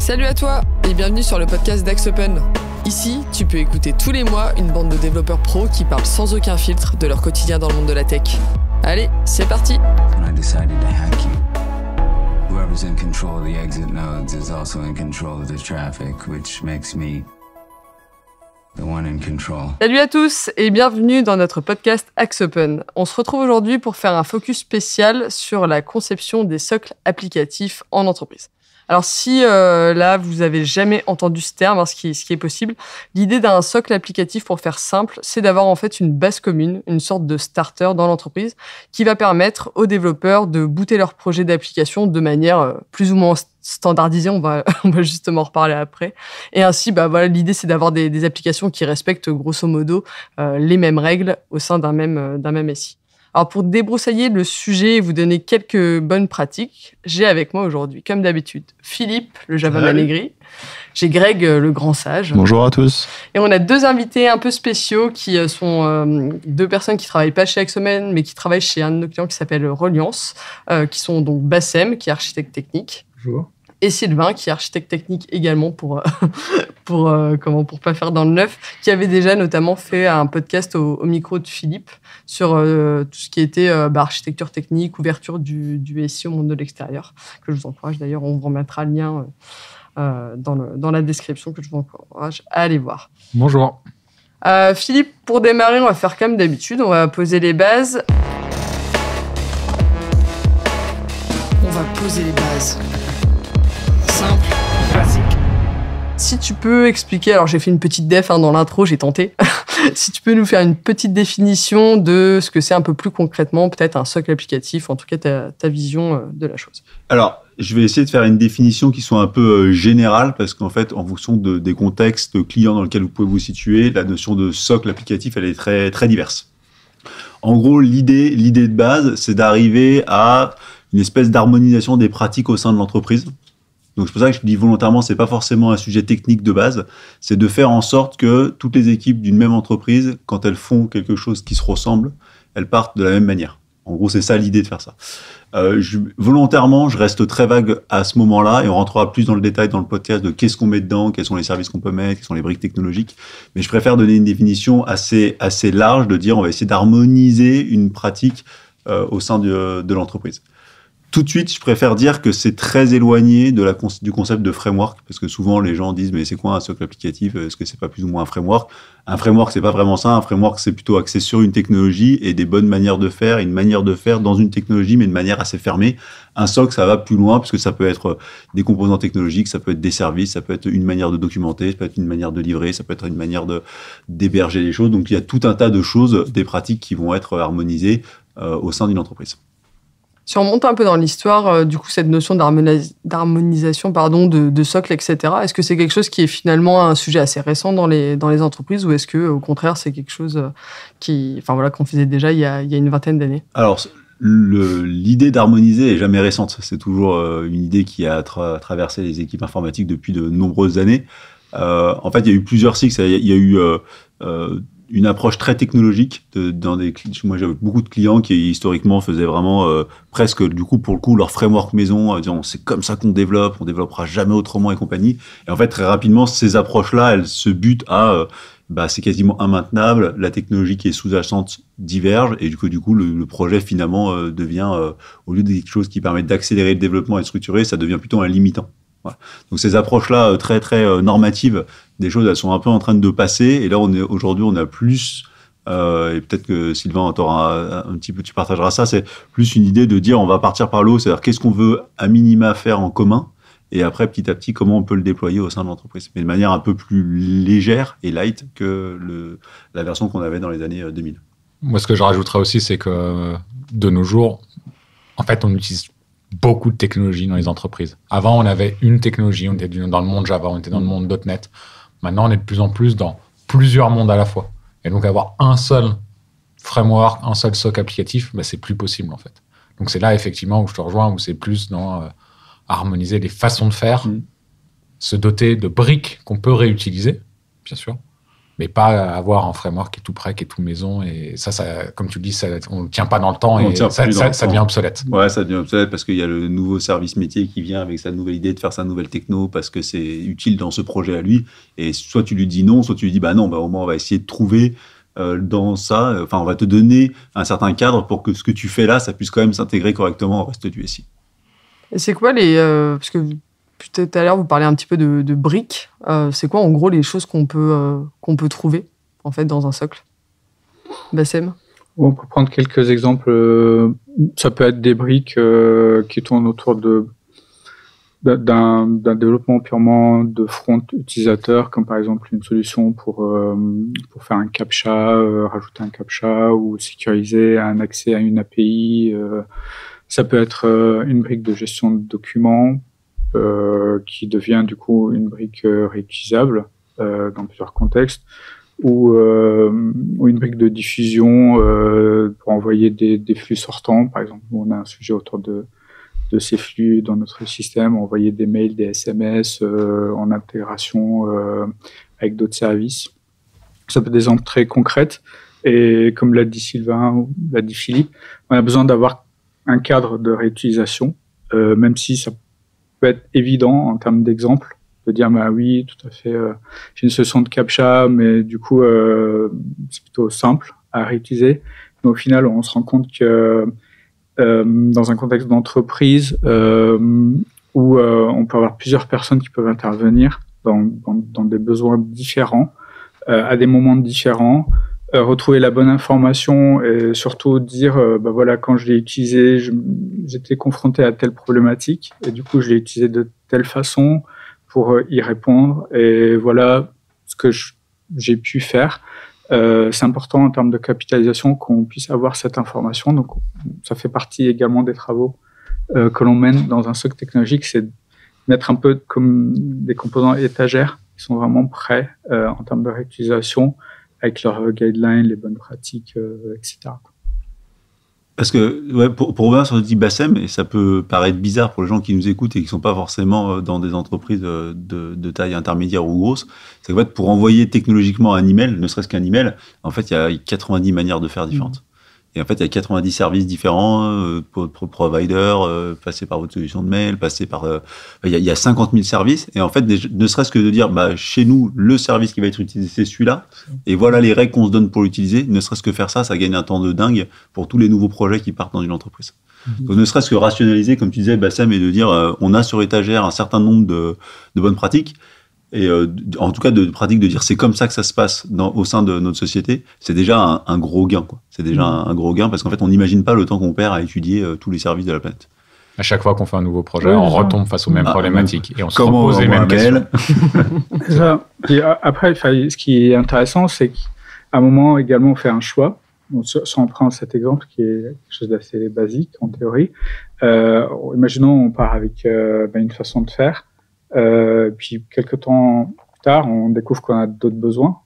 Salut à toi et bienvenue sur le podcast d'Axe Open. Ici, tu peux écouter tous les mois une bande de développeurs pros qui parlent sans aucun filtre de leur quotidien dans le monde de la tech. Allez, c'est parti. When I decided to hack you, whoever's in control of the exit nodes is also in control of the traffic, which makes me the one in control. Salut à tous et bienvenue dans notre podcast Axe Open. On se retrouve aujourd'hui pour faire un focus spécial sur la conception des socles applicatifs en entreprise. Alors si là, vous avez jamais entendu ce terme, ce qui est possible, l'idée d'un socle applicatif, pour faire simple, c'est d'avoir en fait une base commune, une sorte de starter dans l'entreprise qui va permettre aux développeurs de booter leur projet d'application de manière plus ou moins standardisée, on va justement en reparler après. Et ainsi, l'idée c'est d'avoir des applications qui respectent grosso modo les mêmes règles au sein d'un même SI. Alors, pour débroussailler le sujet et vous donner quelques bonnes pratiques, j'ai avec moi aujourd'hui, comme d'habitude, Philippe, le Javaman aigri. J'ai Greg, le grand sage. Bonjour à tous. Et on a deux invités un peu spéciaux qui sont deux personnes qui travaillent pas chez Axe Open, mais qui travaillent chez un de nos clients qui s'appelle Reliance, qui sont donc Bassem, qui est architecte technique. Bonjour. Et Sylvain, qui est architecte technique également pour pas faire dans le neuf, qui avait déjà notamment fait un podcast au micro de Philippe sur tout ce qui était architecture technique, ouverture du SI au monde de l'extérieur, que je vous encourage d'ailleurs, on vous remettra le lien dans la description, que je vous encourage à aller voir. Bonjour. Philippe, pour démarrer, on va faire comme d'habitude, on va poser les bases. On va poser les bases. Simple, classique. Si tu peux expliquer, alors j'ai fait une petite def dans l'intro, j'ai tenté. Si tu peux nous faire une petite définition de ce que c'est un peu plus concrètement, peut-être un socle applicatif, en tout cas ta vision de la chose. Alors, je vais essayer de faire une définition qui soit un peu générale, parce qu'en fait, en fonction des contextes clients dans lesquels vous pouvez vous situer, la notion de socle applicatif, elle est très, très diverse. En gros, l'idée de base, c'est d'arriver à une espèce d'harmonisation des pratiques au sein de l'entreprise. Donc, c'est pour ça que je dis volontairement, c'est pas forcément un sujet technique de base. C'est de faire en sorte que toutes les équipes d'une même entreprise, quand elles font quelque chose qui se ressemble, elles partent de la même manière. En gros, c'est ça l'idée de faire ça. Volontairement, je reste très vague à ce moment-là et on rentrera plus dans le détail dans le podcast de qu'est-ce qu'on met dedans, quels sont les services qu'on peut mettre, quelles sont les briques technologiques. Mais je préfère donner une définition assez large de dire on va essayer d'harmoniser une pratique au sein de l'entreprise. Tout de suite, je préfère dire que c'est très éloigné du concept de framework, parce que souvent les gens disent mais c'est quoi un socle applicatif ? Est-ce que c'est pas plus ou moins un framework ? Un framework, c'est pas vraiment ça. Un framework, c'est plutôt axé sur une technologie et des bonnes manières de faire, une manière de faire dans une technologie, mais de manière assez fermée. Un socle, ça va plus loin, parce que ça peut être des composants technologiques, ça peut être des services, ça peut être une manière de documenter, ça peut être une manière de livrer, ça peut être une manière d'héberger les choses. Donc il y a tout un tas de choses, des pratiques qui vont être harmonisées au sein d'une entreprise. Si on monte un peu dans l'histoire, du coup, cette notion d'harmonisation, de socle, etc., est-ce que c'est quelque chose qui est finalement un sujet assez récent dans les entreprises, ou est-ce que, au contraire, c'est quelque chose qu'on faisait déjà il y a une vingtaine d'années ? Alors, l'idée d'harmoniser est jamais récente. C'est toujours une idée qui a traversé les équipes informatiques depuis de nombreuses années. En fait, il y a eu plusieurs cycles. Il y a eu une approche très technologique moi j'avais beaucoup de clients qui historiquement faisaient vraiment presque du coup pour le coup leur framework maison, disant c'est comme ça qu'on développe, on développera jamais autrement et compagnie. Et en fait très rapidement ces approches là elles se butent à c'est quasiment immaintenable, la technologie qui est sous-jacente diverge et du coup le projet finalement devient au lieu de quelque chose qui permet d'accélérer le développement et de structurer, ça devient plutôt un limitant. Voilà. Donc ces approches-là très très normatives, des choses elles sont un peu en train de passer et là aujourd'hui on a plus et peut-être que Sylvain t'aura un petit peu, tu partageras ça, c'est plus une idée de dire on va partir par le haut, c'est-à-dire qu'est-ce qu'on veut à minima faire en commun et après petit à petit comment on peut le déployer au sein de l'entreprise, mais de manière un peu plus légère et light que la version qu'on avait dans les années 2000. Moi ce que je rajouterais aussi c'est que de nos jours en fait on utilise beaucoup de technologies dans les entreprises. Avant, on avait une technologie, on était dans le monde Java, on était dans le monde .NET. Maintenant, on est de plus en plus dans plusieurs mondes à la fois. Et donc, avoir un seul framework, un seul socle applicatif, c'est plus possible, en fait. Donc, c'est là, effectivement, où je te rejoins, où c'est plus dans harmoniser les façons de faire, se doter de briques qu'on peut réutiliser, bien sûr, mais pas avoir un framework qui est tout prêt, qui est tout maison. Et ça comme tu le dis, on ne tient pas dans le temps et ça devient obsolète. Ouais, ça devient obsolète parce qu'il y a le nouveau service métier qui vient avec sa nouvelle idée de faire sa nouvelle techno parce que c'est utile dans ce projet à lui. Et soit tu lui dis non, soit tu lui dis bah non, au moins on va essayer de trouver dans ça, on va te donner un certain cadre pour que ce que tu fais là, ça puisse quand même s'intégrer correctement au reste du SI. Et c'est quoi parce que tout à l'heure, vous parlez un petit peu de briques. C'est quoi, en gros, les choses qu'on peut trouver, en fait, dans un socle? Bassem? On peut prendre quelques exemples. Ça peut être des briques qui tournent autour d'un développement purement de front utilisateur, comme par exemple une solution pour faire un CAPTCHA, rajouter un CAPTCHA ou sécuriser un accès à une API. Ça peut être une brique de gestion de documents, qui devient du coup une brique réutilisable dans plusieurs contextes, ou une brique de diffusion pour envoyer des flux sortants. Par exemple, on a un sujet autour de ces flux dans notre système, envoyer des mails, des SMS en intégration avec d'autres services. Ça peut être des exemples très concrètes. Et comme l'a dit Sylvain ou l'a dit Philippe, on a besoin d'avoir un cadre de réutilisation, même si ça peut être évident en termes d'exemple, de dire bah oui, tout à fait, j'ai une solution de CAPTCHA, mais du coup c'est plutôt simple à réutiliser. Mais au final, on se rend compte que dans un contexte d'entreprise où on peut avoir plusieurs personnes qui peuvent intervenir dans des besoins différents, à des moments différents, retrouver la bonne information et surtout dire bah voilà, quand je l'ai utilisé, j'étais confronté à telle problématique et du coup je l'ai utilisé de telle façon pour y répondre et voilà ce que j'ai pu faire. C'est important en termes de capitalisation qu'on puisse avoir cette information, donc ça fait partie également des travaux que l'on mène dans un socle technologique, c'est mettre un peu comme des composants étagères qui sont vraiment prêts en termes de réutilisation avec leurs guidelines, les bonnes pratiques, etc. Parce que, pour revenir sur le dit Bassem, et ça peut paraître bizarre pour les gens qui nous écoutent et qui ne sont pas forcément dans des entreprises de taille intermédiaire ou grosse, c'est qu'en fait, pour envoyer technologiquement un email, ne serait-ce qu'un email, en fait, il y a 90 manières de faire différentes. Et en fait, il y a 90 services différents, provider, passer par votre solution de mail, passer par... il y a 50 000 services. Et en fait, ne serait-ce que de dire, bah, chez nous, le service qui va être utilisé, c'est celui-là. Et voilà les règles qu'on se donne pour l'utiliser. Ne serait-ce que faire ça, ça gagne un temps de dingue pour tous les nouveaux projets qui partent dans une entreprise. Donc, ne serait-ce que rationaliser, comme tu disais, Bassem, et de dire, on a sur étagère un certain nombre de bonnes pratiques. Et en tout cas, de pratique de dire c'est comme ça que ça se passe au sein de notre société, c'est déjà un gros gain, quoi. C'est déjà un gros gain parce qu'en fait, on n'imagine pas le temps qu'on perd à étudier tous les services de la planète. À chaque fois qu'on fait un nouveau projet, on retombe face aux mêmes problématiques et on se repose les mêmes questions. C'est ça. Et après, ce qui est intéressant, c'est qu'à un moment également, on fait un choix. Si on prend cet exemple qui est quelque chose d'assez basique en théorie, imaginons on part avec une façon de faire. Puis quelques temps plus tard, on découvre qu'on a d'autres besoins.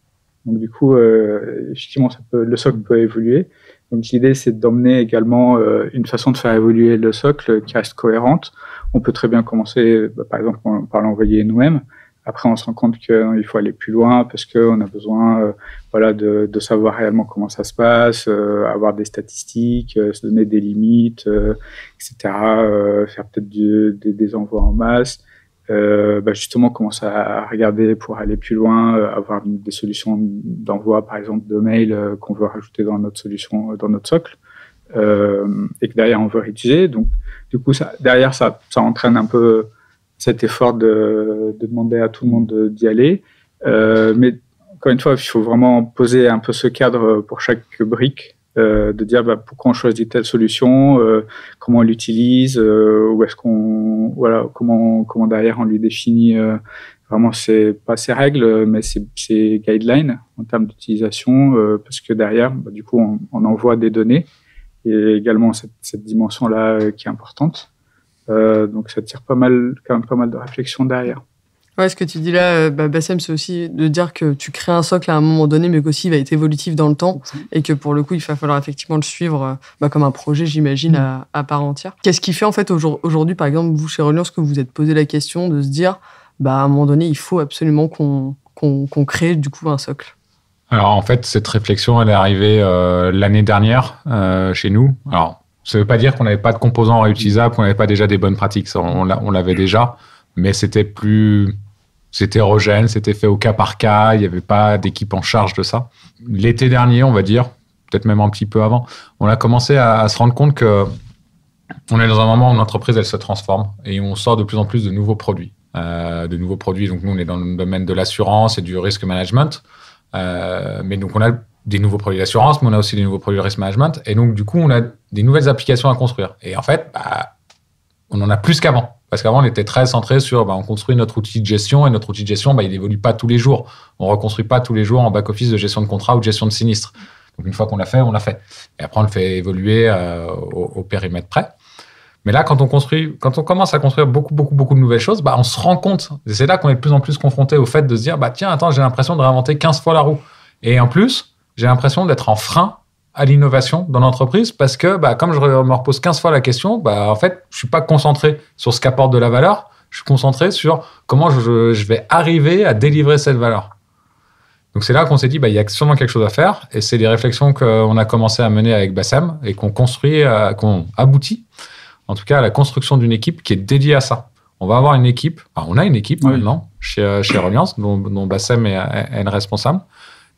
Donc du coup, effectivement, le socle peut évoluer. Donc l'idée, c'est d'emmener également une façon de faire évoluer le socle qui reste cohérente. On peut très bien commencer, par exemple, par l'envoyer nous-mêmes. Après, on se rend compte qu'il faut aller plus loin parce qu'on a besoin de savoir réellement comment ça se passe, avoir des statistiques, se donner des limites, etc. Faire peut-être des envois en masse. Justement commencer à regarder pour aller plus loin, avoir des solutions d'envoi, par exemple, de mails qu'on veut rajouter dans notre solution, dans notre socle, et que derrière on veut réutiliser. Donc, du coup, derrière ça entraîne un peu cet effort de demander à tout le monde d'y aller. Mais encore une fois, il faut vraiment poser un peu ce cadre pour chaque brique. De dire pourquoi on choisit telle solution, comment on l'utilise, où est-ce comment derrière on lui définit vraiment pas ses règles, mais ses guidelines en termes d'utilisation, parce que derrière, du coup, on envoie des données et également cette dimension-là qui est importante. Donc ça tire quand même pas mal de réflexion derrière. Ouais, ce que tu dis là, Bassem, c'est aussi de dire que tu crées un socle à un moment donné, mais qu'aussi il va être évolutif dans le temps et que pour le coup, il va falloir effectivement le suivre comme un projet, j'imagine, à part entière. Qu'est-ce qui fait en fait aujourd'hui, par exemple, vous chez Reliance, que vous vous êtes posé la question de se dire, à un moment donné, il faut absolument qu'on crée du coup un socle? Alors en fait, cette réflexion, elle est arrivée l'année dernière chez nous. Alors, ça ne veut pas dire qu'on n'avait pas de composants réutilisables, qu'on n'avait pas déjà des bonnes pratiques. Ça, on l'avait déjà, mais c'était hétérogène, c'était fait au cas par cas. Il n'y avait pas d'équipe en charge de ça. L'été dernier, on va dire, peut-être même un petit peu avant, on a commencé à se rendre compte que on est dans un moment où l'entreprise, elle se transforme et on sort de plus en plus de nouveaux produits. Donc nous, on est dans le domaine de l'assurance et du risk management. Mais donc, on a des nouveaux produits d'assurance, mais on a aussi des nouveaux produits de risk management. Et donc, du coup, on a des nouvelles applications à construire. Et en fait, on en a plus qu'avant. Parce qu'avant, on était très centré sur, on construit notre outil de gestion et notre outil de gestion, il n'évolue pas tous les jours. On ne reconstruit pas tous les jours en back-office de gestion de contrat ou de gestion de sinistre. Donc, une fois qu'on l'a fait, on l'a fait. Et après, on le fait évoluer au périmètre près. Mais là, quand on commence à construire beaucoup de nouvelles choses, on se rend compte, et c'est là qu'on est de plus en plus confronté au fait de se dire, tiens, attends, j'ai l'impression de réinventer 15 fois la roue. Et en plus, j'ai l'impression d'être en frein à l'innovation dans l'entreprise parce que, comme je me repose 15 fois la question, en fait, je suis pas concentré sur ce qu'apporte de la valeur, je suis concentré sur comment je vais arriver à délivrer cette valeur. Donc, c'est là qu'on s'est dit, il y a sûrement quelque chose à faire. Et c'est des réflexions qu'on a commencé à mener avec Bassem et qu'on aboutit, en tout cas, à la construction d'une équipe qui est dédiée à ça. On va avoir une équipe, on a une équipe maintenant chez Reliance, dont Bassem est le responsable,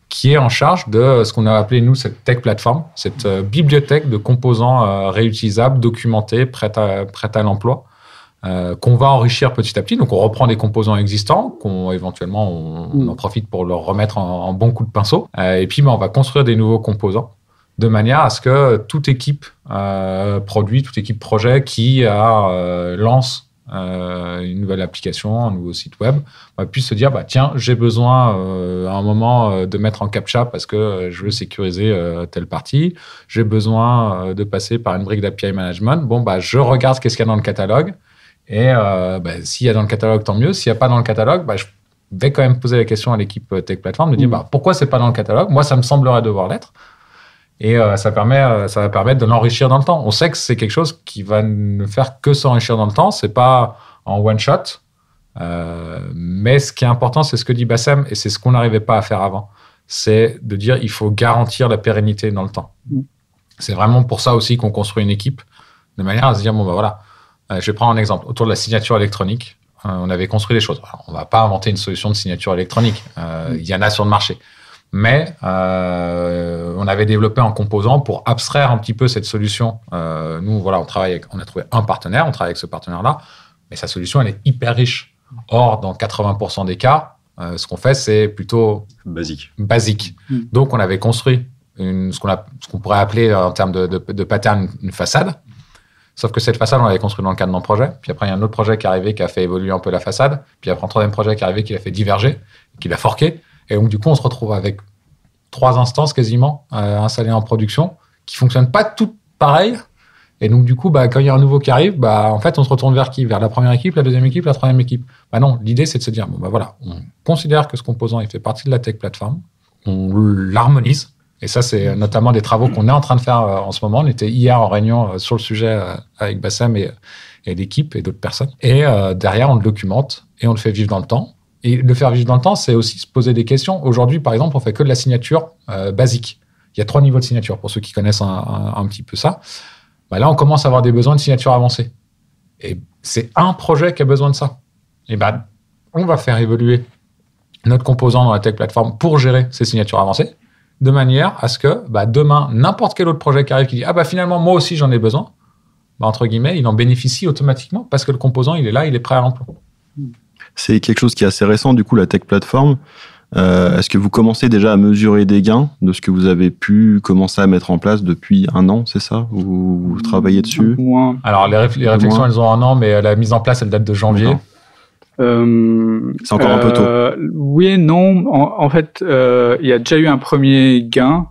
qui est en charge de ce qu'on a appelé, nous, cette tech platform, cette bibliothèque de composants réutilisables, documentés, prêts à l'emploi, qu'on va enrichir petit à petit. Donc, on reprend des composants existants, éventuellement, on en profite pour leur remettre en bon coup de pinceau. Et puis, on va construire des nouveaux composants de manière à ce que toute équipe produit, toute équipe projet qui lance une nouvelle application, un nouveau site web, puisse se dire, tiens, j'ai besoin à un moment de mettre en CAPTCHA parce que je veux sécuriser telle partie, j'ai besoin de passer par une brique d'API management, je regarde qu'est-ce qu'il y a dans le catalogue et s'il y a dans le catalogue, tant mieux, s'il n'y a pas dans le catalogue, je vais quand même poser la question à l'équipe Tech Platform de dire, pourquoi c'est pas dans le catalogue? Moi, ça me semblerait devoir l'être. Et ça va permettre de l'enrichir dans le temps. On sait que c'est quelque chose qui va ne faire que s'enrichir dans le temps. C'est pas en one shot. Mais ce qui est important, c'est ce que dit Bassem, et c'est ce qu'on n'arrivait pas à faire avant. C'est de dire il faut garantir la pérennité dans le temps. C'est vraiment pour ça aussi qu'on construit une équipe, de manière à se dire, je vais prendre un exemple. Autour de la signature électronique, on avait construit des choses. Alors, on ne va pas inventer une solution de signature électronique. Il y en a sur le marché. Mais on avait développé un composant pour abstraire un petit peu cette solution. Nous, on a trouvé un partenaire, on travaille avec ce partenaire-là, mais sa solution, elle est hyper riche. Or, dans 80% des cas, ce qu'on fait, c'est plutôt basique. Donc, on avait construit ce qu'on pourrait appeler en termes de pattern une façade. Sauf que cette façade, on l'avait construite dans le cadre d'un projet. Puis après, il y a un autre projet qui est arrivé qui a fait évoluer un peu la façade. Puis après, un troisième projet qui est arrivé qui l'a fait diverger, qui l'a forqué. Et donc, du coup, on se retrouve avec 3 instances quasiment installées en production qui ne fonctionnent pas toutes pareilles. Et donc, du coup, quand il y a un nouveau qui arrive, en fait, on se retourne vers qui? Vers la première équipe, la deuxième équipe, la troisième équipe? Non, l'idée, c'est de se dire, on considère que ce composant, il fait partie de la tech platform, on l'harmonise. Et ça, c'est notamment des travaux qu'on est en train de faire en ce moment. On était hier en réunion sur le sujet avec Bassem et l'équipe et d'autres personnes. Et derrière, on le documente et on le fait vivre dans le temps. Et le faire vivre dans le temps, c'est aussi se poser des questions. Aujourd'hui, par exemple, on fait que de la signature basique. Il y a 3 niveaux de signature, pour ceux qui connaissent un petit peu ça. Là, on commence à avoir des besoins de signature avancée. Et c'est un projet qui a besoin de ça. Et on va faire évoluer notre composant dans la tech platform pour gérer ces signatures avancées, de manière à ce que demain, n'importe quel autre projet qui arrive qui dit « Ah finalement, moi aussi, j'en ai besoin », entre guillemets, il en bénéficie automatiquement parce que le composant, il est là, il est prêt à l'emploi. C'est quelque chose qui est assez récent, du coup, la tech platform. Est-ce que vous commencez déjà à mesurer des gains de ce que vous avez pu commencer à mettre en place depuis 1 an, c'est ça? Ou vous travaillez dessus? Alors, les réflexions, elles ont 1 an, mais la mise en place, elle date de janvier. C'est encore un peu tôt. Oui et non. En fait, il y a déjà eu un premier gain,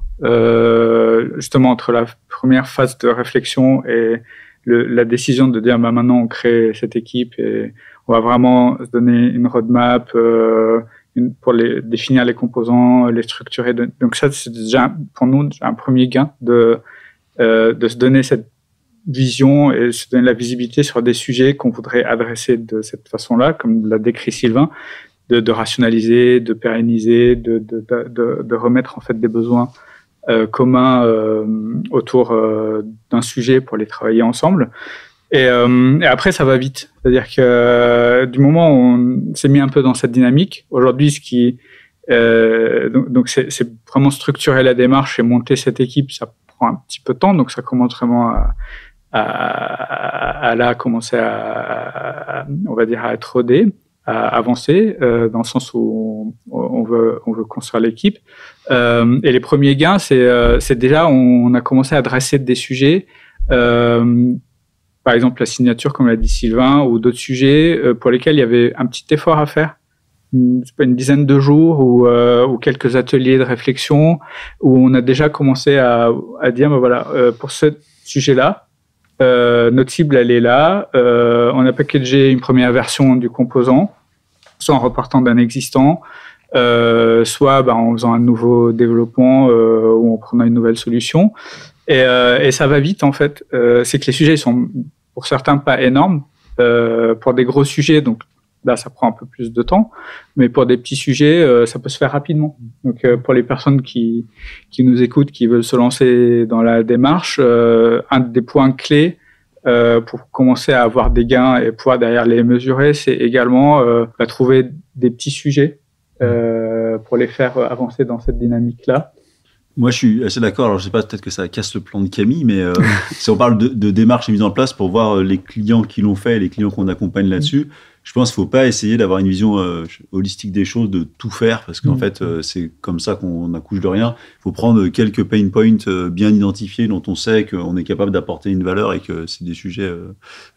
justement, entre la première phase de réflexion et la décision de dire maintenant on crée cette équipe et on va vraiment se donner une roadmap pour définir les composants, les structurer. Donc ça, c'est déjà pour nous un premier gain de se donner cette vision et se donner la visibilité sur des sujets qu'on voudrait adresser de cette façon-là, comme l'a décrit Sylvain. de rationaliser, de pérenniser, de remettre en fait des besoins communs autour d'un sujet pour les travailler ensemble. Et après, ça va vite. C'est-à-dire que du moment où on s'est mis un peu dans cette dynamique, aujourd'hui, donc c'est vraiment structurer la démarche et monter cette équipe, ça prend un petit peu de temps. Donc ça commence vraiment à commencer on va dire, à être rodé, à avancer, dans le sens où on veut construire l'équipe. Et les premiers gains, c'est déjà, on a commencé à dresser des sujets, par exemple la signature, comme l'a dit Sylvain, ou d'autres sujets pour lesquels il y avait un petit effort à faire, une dizaine de jours ou quelques ateliers de réflexion, où on a déjà commencé à dire, ben voilà, pour ce sujet-là, notre cible, elle est là. On a packagé une première version du composant, soit en repartant d'un existant, soit en faisant un nouveau développement ou en prenant une nouvelle solution. Et ça va vite, en fait. C'est que les sujets sont, pour certains, pas énormes. Pour des gros sujets, donc là, ça prend un peu plus de temps. Mais pour des petits sujets, ça peut se faire rapidement. Donc, pour les personnes qui nous écoutent, qui veulent se lancer dans la démarche, un des points clés pour commencer à avoir des gains et pouvoir derrière les mesurer, c'est également trouver des petits sujets pour les faire avancer dans cette dynamique-là. Moi, je suis assez d'accord. Alors, je sais pas, peut-être que ça casse le plan de Camille, mais si on parle de démarche mise en place pour voir les clients qui l'ont fait et les clients qu'on accompagne là-dessus, je pense qu'il ne faut pas essayer d'avoir une vision holistique des choses, de tout faire, parce qu'en fait, c'est comme ça qu'on accouche de rien. Il faut prendre quelques pain points bien identifiés dont on sait qu'on est capable d'apporter une valeur et que c'est des sujets...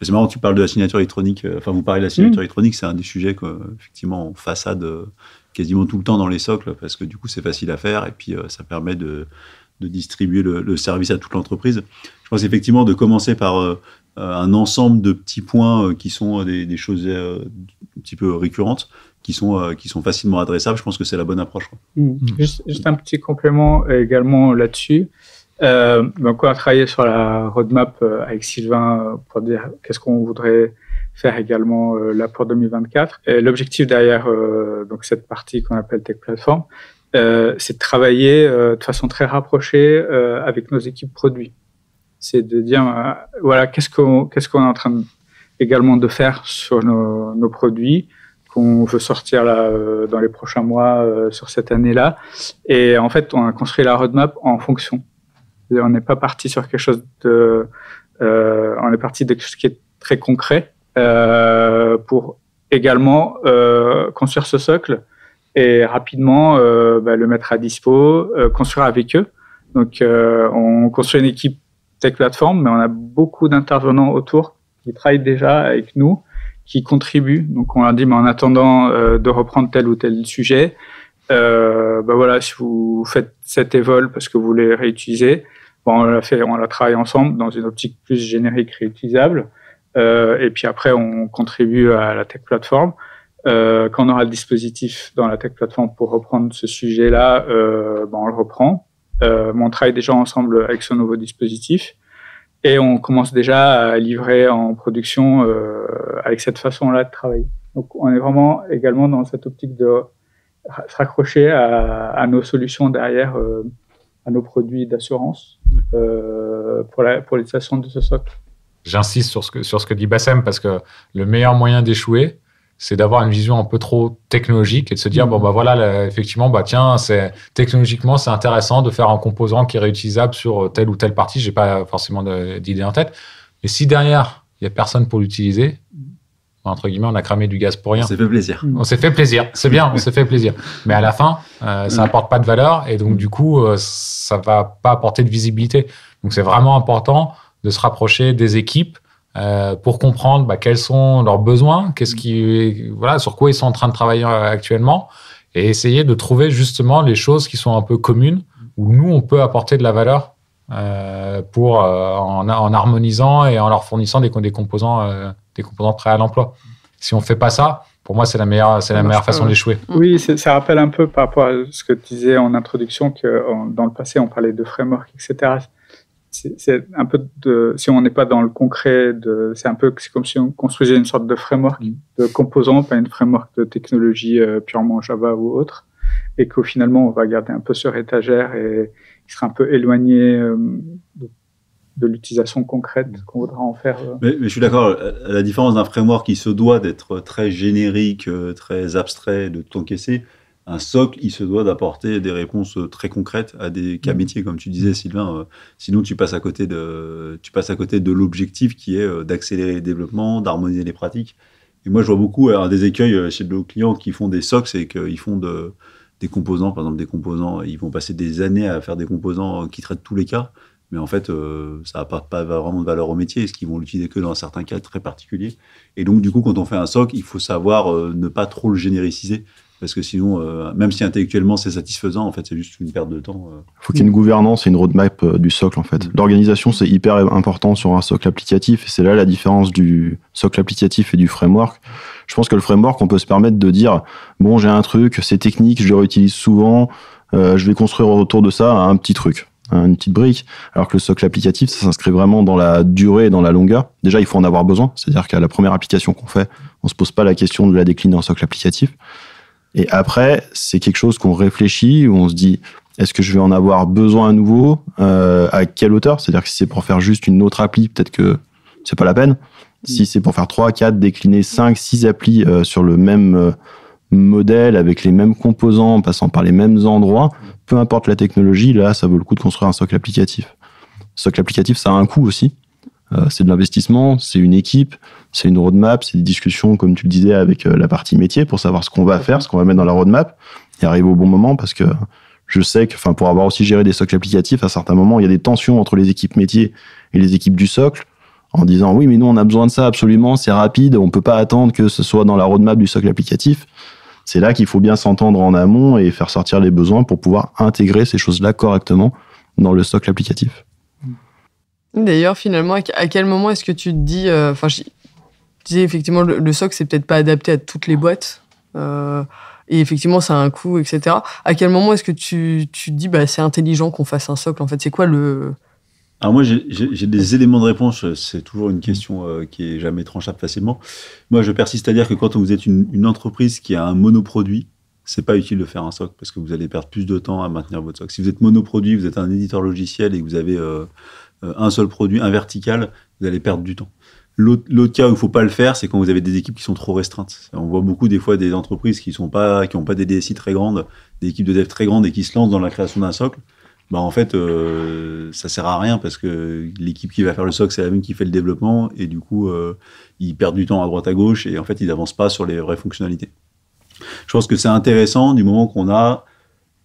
C'est marrant que tu parles de la signature électronique. Enfin, vous parlez de la signature électronique, c'est un des sujets qu'effectivement, on façade quasiment tout le temps dans les socles, parce que du coup, c'est facile à faire et puis ça permet de distribuer le service à toute l'entreprise. Je pense effectivement de commencer par... un ensemble de petits points qui sont des choses un petit peu récurrentes, qui sont facilement adressables. Je pense que c'est la bonne approche. Juste un petit complément également là-dessus. Donc on a travaillé sur la roadmap avec Sylvain pour dire qu'est-ce qu'on voudrait faire également là pour 2024. Et l'objectif derrière donc cette partie qu'on appelle Tech Platform, c'est de travailler de façon très rapprochée avec nos équipes produits. C'est de dire, voilà, qu'est-ce qu'on est en train également de faire sur nos produits qu'on veut sortir là dans les prochains mois sur cette année-là. Et en fait, on a construit la roadmap en fonction. C'est-à-dire, on n'est pas parti sur quelque chose on est parti de quelque chose qui est très concret pour également construire ce socle et rapidement le mettre à dispo, construire avec eux. Donc, on construit une équipe Tech Platform, mais on a beaucoup d'intervenants autour qui travaillent déjà avec nous, qui contribuent. Donc, on leur dit, mais en attendant de reprendre tel ou tel sujet, voilà, si vous faites cet évol parce que vous voulez réutiliser, on l'a travaillé ensemble dans une optique plus générique réutilisable. Et puis après, on contribue à la Tech Platform. Quand on aura le dispositif dans la Tech Platform pour reprendre ce sujet-là, on le reprend. On travaille déjà ensemble avec ce nouveau dispositif et on commence déjà à livrer en production avec cette façon-là de travailler. Donc, on est vraiment également dans cette optique de se raccrocher à nos solutions derrière, à nos produits d'assurance pour l'utilisation de ce socle. J'insiste sur ce que dit Bassem parce que le meilleur moyen d'échouer, c'est d'avoir une vision un peu trop technologique et de se dire, effectivement, tiens, technologiquement, c'est intéressant de faire un composant qui est réutilisable sur telle ou telle partie. J'ai pas forcément d'idée en tête. Mais si derrière, il y a personne pour l'utiliser, entre guillemets, on a cramé du gaz pour rien. On s'est fait plaisir. On s'est fait plaisir. C'est bien, on s'est fait plaisir. Mais à la fin, ça apporte pas de valeur et donc, du coup, ça va pas apporter de visibilité. Donc, c'est vraiment important de se rapprocher des équipes pour comprendre quels sont leurs besoins, sur quoi ils sont en train de travailler actuellement, et essayer de trouver justement les choses qui sont un peu communes, où nous, on peut apporter de la valeur en harmonisant et en leur fournissant des composants prêts à l'emploi. Si on ne fait pas ça, pour moi, c'est la meilleure façon d'échouer. Oui, ça rappelle un peu par rapport à ce que tu disais en introduction, que dans le passé, on parlait de framework, etc. c'est un peu si on n'est pas dans le concret, c'est comme si on construisait une sorte de framework de composants, pas une framework de technologie purement Java ou autre, et qu'au finalement on va garder un peu sur étagère et il sera un peu éloigné de l'utilisation concrète qu'on voudra en faire. Mais je suis d'accord, à la différence d'un framework qui se doit d'être très générique, très abstrait, de tout encaisser, un socle, il se doit d'apporter des réponses très concrètes à des cas métiers, comme tu disais, Sylvain. Sinon, tu passes à côté de l'objectif qui est d'accélérer les développements, d'harmoniser les pratiques. Et moi, je vois beaucoup un des écueils chez nos clients qui font des socles, c'est qu'ils font des composants, par exemple des composants, ils vont passer des années à faire des composants qui traitent tous les cas. Mais en fait, ça n'apporte pas vraiment de valeur au métier, parce qu'ils vont l'utiliser que dans certains cas très particuliers. Et donc, du coup, quand on fait un socle, il faut savoir ne pas trop le génériciser, parce que sinon, même si intellectuellement c'est satisfaisant, en fait, c'est juste une perte de temps. Il faut qu'il y ait une gouvernance et une roadmap du socle, en fait. L'organisation, c'est hyper important sur un socle applicatif, et c'est là la différence du socle applicatif et du framework. Je pense que le framework, on peut se permettre de dire, bon, j'ai un truc, c'est technique, je le réutilise souvent, je vais construire autour de ça un petit truc, une petite brique, alors que le socle applicatif, ça s'inscrit vraiment dans la durée et dans la longueur. Déjà, il faut en avoir besoin, c'est-à-dire qu'à la première application qu'on fait, on se pose pas la question de la décliner en socle applicatif. Et après, c'est quelque chose qu'on réfléchit, où on se dit, est-ce que je vais en avoir besoin à nouveau, à quelle hauteur? C'est-à-dire que si c'est pour faire juste une autre appli, peut-être que c'est pas la peine. Si c'est pour faire 3, 4, décliner 5, 6 applis sur le même modèle, avec les mêmes composants, en passant par les mêmes endroits, peu importe la technologie, là, ça vaut le coup de construire un socle applicatif. Socle applicatif, ça a un coût aussi. C'est de l'investissement, c'est une équipe, c'est une roadmap, c'est des discussions, comme tu le disais, avec la partie métier pour savoir ce qu'on va faire, ce qu'on va mettre dans la roadmap et arriver au bon moment, parce que je sais que, pour avoir aussi géré des socles applicatifs, à certains moments, il y a des tensions entre les équipes métiers et les équipes du socle, en disant oui, mais nous, on a besoin de ça absolument, c'est rapide, on peut pas attendre que ce soit dans la roadmap du socle applicatif. C'est là qu'il faut bien s'entendre en amont et faire sortir les besoins pour pouvoir intégrer ces choses-là correctement dans le socle applicatif. D'ailleurs, finalement, à quel moment est-ce que tu te dis... je disais, effectivement, le socle, c'est peut-être pas adapté à toutes les boîtes. Et effectivement, ça a un coût, etc. À quel moment est-ce que tu te dis, c'est intelligent qu'on fasse un socle? En fait, c'est quoi le... Alors moi, j'ai des éléments de réponse. C'est toujours une question qui est jamais tranchable facilement. Moi, je persiste à dire que quand vous êtes une entreprise qui a un monoproduit, c'est pas utile de faire un socle, parce que vous allez perdre plus de temps à maintenir votre socle. Si vous êtes monoproduit, vous êtes un éditeur logiciel et que vous avez... un seul produit, un vertical, vous allez perdre du temps. L'autre cas où il ne faut pas le faire, c'est quand vous avez des équipes qui sont trop restreintes. On voit beaucoup des fois des entreprises qui n'ont pas des DSI très grandes, des équipes de dev très grandes et qui se lancent dans la création d'un socle. En fait, ça ne sert à rien parce que l'équipe qui va faire le socle, c'est la même qui fait le développement et du coup, ils perdent du temps à droite à gauche et en fait, ils n'avancent pas sur les vraies fonctionnalités. Je pense que c'est intéressant du moment qu'on a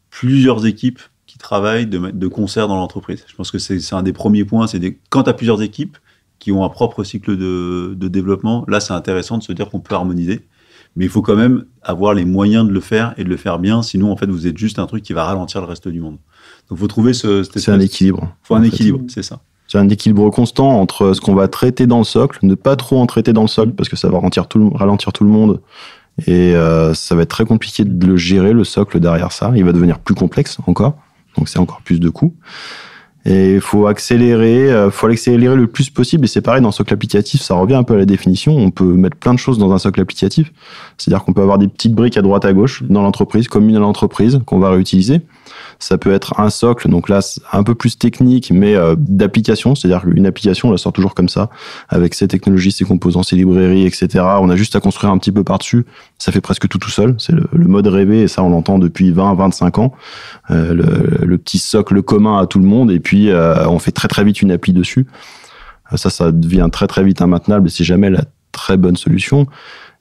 plusieurs équipes qui travaillent de concert dans l'entreprise. Je pense que c'est un des premiers points. Quand tu as plusieurs équipes qui ont un propre cycle de développement, là, c'est intéressant de se dire qu'on peut harmoniser. Mais il faut quand même avoir les moyens de le faire et de le faire bien. Sinon, en fait, vous êtes juste un truc qui va ralentir le reste du monde. Donc, il faut trouver c'est un équilibre. Il faut un équilibre, c'est ça. C'est un équilibre constant entre ce qu'on va traiter dans le socle, ne pas trop en traiter dans le socle, parce que ça va ralentir tout le monde. Et ça va être très compliqué de le gérer, le socle derrière ça. Il va devenir plus complexe encore. Donc, c'est encore plus de coûts. Et il faut l'accélérer le plus possible. Et c'est pareil, dans le socle applicatif, ça revient un peu à la définition. On peut mettre plein de choses dans un socle applicatif. C'est-à-dire qu'on peut avoir des petites briques à droite à gauche dans l'entreprise, communes à l'entreprise, qu'on va réutiliser. Ça peut être un socle, donc là, un peu plus technique, mais d'application. C'est-à-dire qu'une application, on la sort toujours comme ça, avec ses technologies, ses composants, ses librairies, etc. On a juste à construire un petit peu par-dessus. Ça fait presque tout seul. C'est le mode rêvé, et ça, on l'entend depuis 20, 25 ans. Le petit socle commun à tout le monde, et puis on fait très très vite une appli dessus. Ça devient très très vite immaintenable, et c'est jamais la très bonne solution.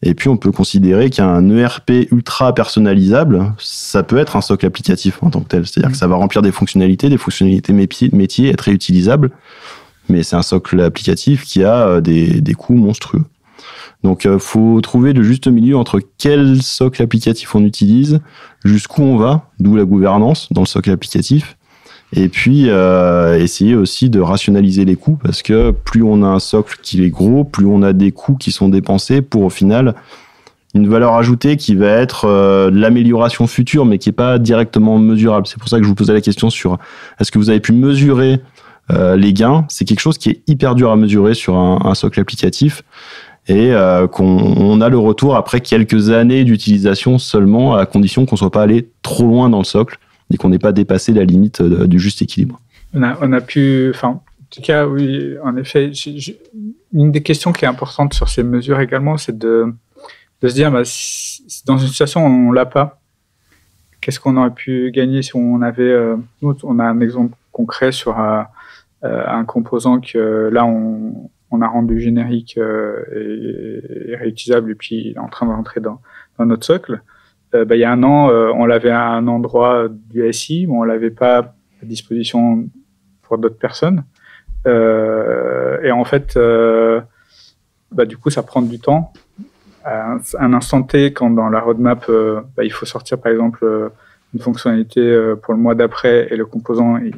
Et puis on peut considérer qu'un ERP ultra personnalisable, ça peut être un socle applicatif en tant que tel. C'est-à-dire que ça va remplir des fonctionnalités métiers, être réutilisable, mais c'est un socle applicatif qui a des coûts monstrueux. Donc faut trouver le juste milieu entre quel socle applicatif on utilise, jusqu'où on va, d'où la gouvernance dans le socle applicatif. Et puis, essayer aussi de rationaliser les coûts, parce que plus on a un socle qui est gros, plus on a des coûts qui sont dépensés pour, au final, une valeur ajoutée qui va être de l'amélioration future, mais qui n'est pas directement mesurable. C'est pour ça que je vous posais la question sur est-ce que vous avez pu mesurer les gains, c'est quelque chose qui est hyper dur à mesurer sur un socle applicatif et qu'on a le retour après quelques années d'utilisation seulement, à condition qu'on ne soit pas allé trop loin dans le socle et qu'on n'ait pas dépassé la limite du juste équilibre. On a pu... En tout cas, oui, en effet, une des questions qui est importante sur ces mesures également, c'est de se dire, si dans une situation où on l'a pas, qu'est-ce qu'on aurait pu gagner si on avait... nous, on a un exemple concret sur un composant que là, on a rendu générique et réutilisable, et puis il est en train de rentrer dans notre socle. Il y a un an, on l'avait à un endroit du SI, mais on l'avait pas à disposition pour d'autres personnes. Et en fait, du coup, ça prend du temps. À un instant T, quand dans la roadmap, il faut sortir par exemple une fonctionnalité pour le mois d'après et le composant il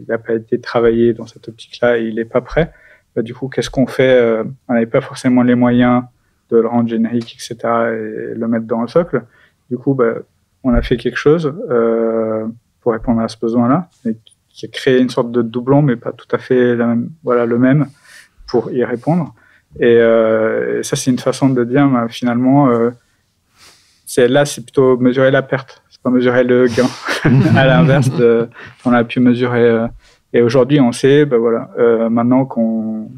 n'a pas été travaillé dans cette optique-là et il n'est pas prêt, du coup, qu'est-ce qu'on fait? On n'avait pas forcément les moyens de le rendre générique, etc. et le mettre dans le socle. Du coup, on a fait quelque chose pour répondre à ce besoin-là, qui a créé une sorte de doublon, mais pas tout à fait le même pour y répondre. Et ça, c'est une façon de dire, finalement, c'est plutôt mesurer la perte, c'est pas mesurer le gain. À l'inverse, on a pu mesurer. Et aujourd'hui, on sait, maintenant qu'on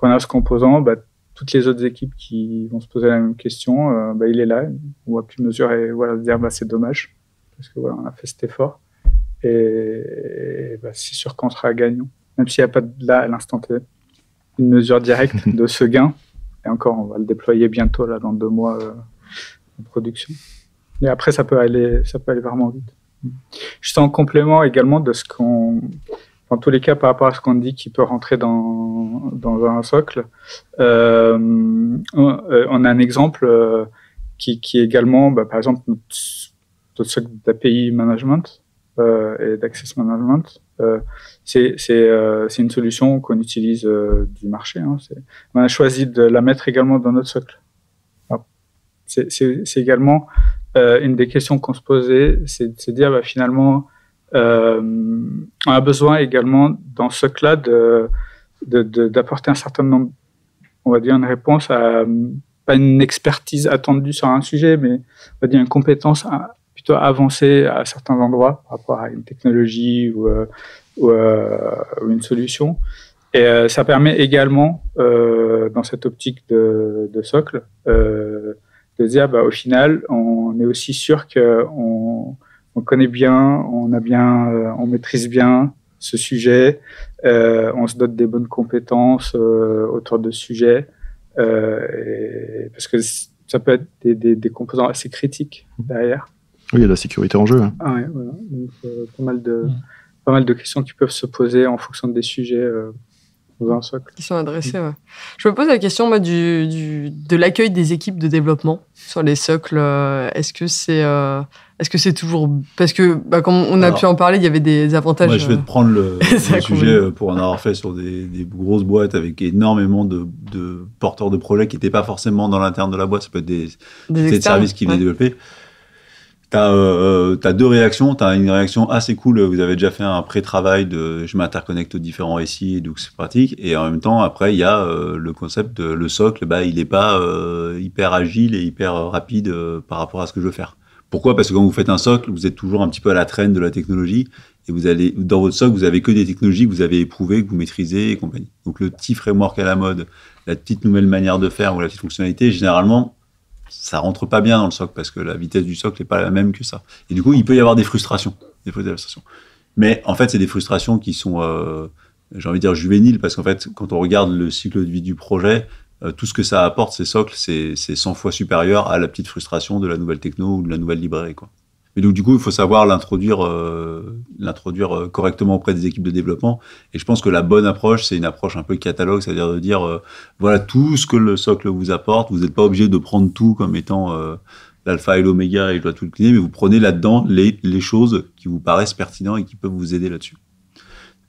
a ce composant, toutes les autres équipes qui vont se poser la même question, il est là, on va plus mesurer, se dire, c'est dommage, parce que on a fait cet effort. Et c'est sûr qu'on sera gagnant, même s'il n'y a pas là à l'instant T une mesure directe de ce gain. Et encore, on va le déployer bientôt là dans 2 mois en production. Et après, ça peut aller vraiment vite. Juste en complément également de ce qu'on, dans tous les cas, par rapport à ce qu'on dit qui peut rentrer dans un socle, on a un exemple qui est également, par exemple, notre socle d'API management. Et d'access management, c'est une solution qu'on utilise du marché. On a choisi de la mettre également dans notre socle. Alors, c'est également une des questions qu'on se posait, c'est de se dire finalement, on a besoin également dans ce socle-là d'apporter un certain nombre, on va dire une réponse à pas une expertise attendue sur un sujet, mais on va dire une compétence plutôt avancé à certains endroits par rapport à une technologie ou une solution. Et ça permet également, dans cette optique de socle, de dire au final, on est aussi sûr qu'on connaît bien, on maîtrise bien ce sujet, on se dote des bonnes compétences autour de ce sujet, parce que ça peut être des composants assez critiques derrière. Oui, il y a de la sécurité en jeu. Ah ouais, voilà. Donc, pas mal de questions qui peuvent se poser en fonction des sujets dans un socle. Qui sont adressés, ouais. Je me pose la question de l'accueil des équipes de développement sur les socles. Est-ce que c'est toujours... Parce que, comme on a pu en parler, il y avait des avantages... Moi, je vais te prendre le sujet pour en avoir fait sur des grosses boîtes avec énormément de porteurs de projets qui n'étaient pas forcément dans l'interne de la boîte. Ça peut être des services qui venaient développer. T'as 2 réactions. T'as une réaction assez cool. Vous avez déjà fait un pré-travail de je m'interconnecte aux différents SI, donc c'est pratique. Et en même temps, après, il y a le concept de le socle. Il n'est pas hyper agile et hyper rapide par rapport à ce que je veux faire. Pourquoi ? Parce que quand vous faites un socle, vous êtes toujours un petit peu à la traîne de la technologie. Et vous allez, dans votre socle, vous avez que des technologies que vous avez éprouvées, que vous maîtrisez et compagnie. Donc le petit framework à la mode, la petite nouvelle manière de faire ou la petite fonctionnalité, généralement, ça rentre pas bien dans le socle parce que la vitesse du socle n'est pas la même que ça. Et du coup, il peut y avoir des frustrations. Mais en fait, c'est des frustrations qui sont, j'ai envie de dire, juvéniles parce qu'en fait, quand on regarde le cycle de vie du projet, tout ce que ça apporte, ces socles, c'est 100 fois supérieur à la petite frustration de la nouvelle techno ou de la nouvelle librairie, quoi. Mais donc, du coup, il faut savoir l'introduire correctement auprès des équipes de développement. Et je pense que la bonne approche, c'est une approche un peu catalogue, c'est-à-dire de dire, voilà tout ce que le socle vous apporte. Vous n'êtes pas obligé de prendre tout comme étant l'alpha et l'oméga et je dois tout le cleaner, mais vous prenez là-dedans les choses qui vous paraissent pertinentes et qui peuvent vous aider là-dessus.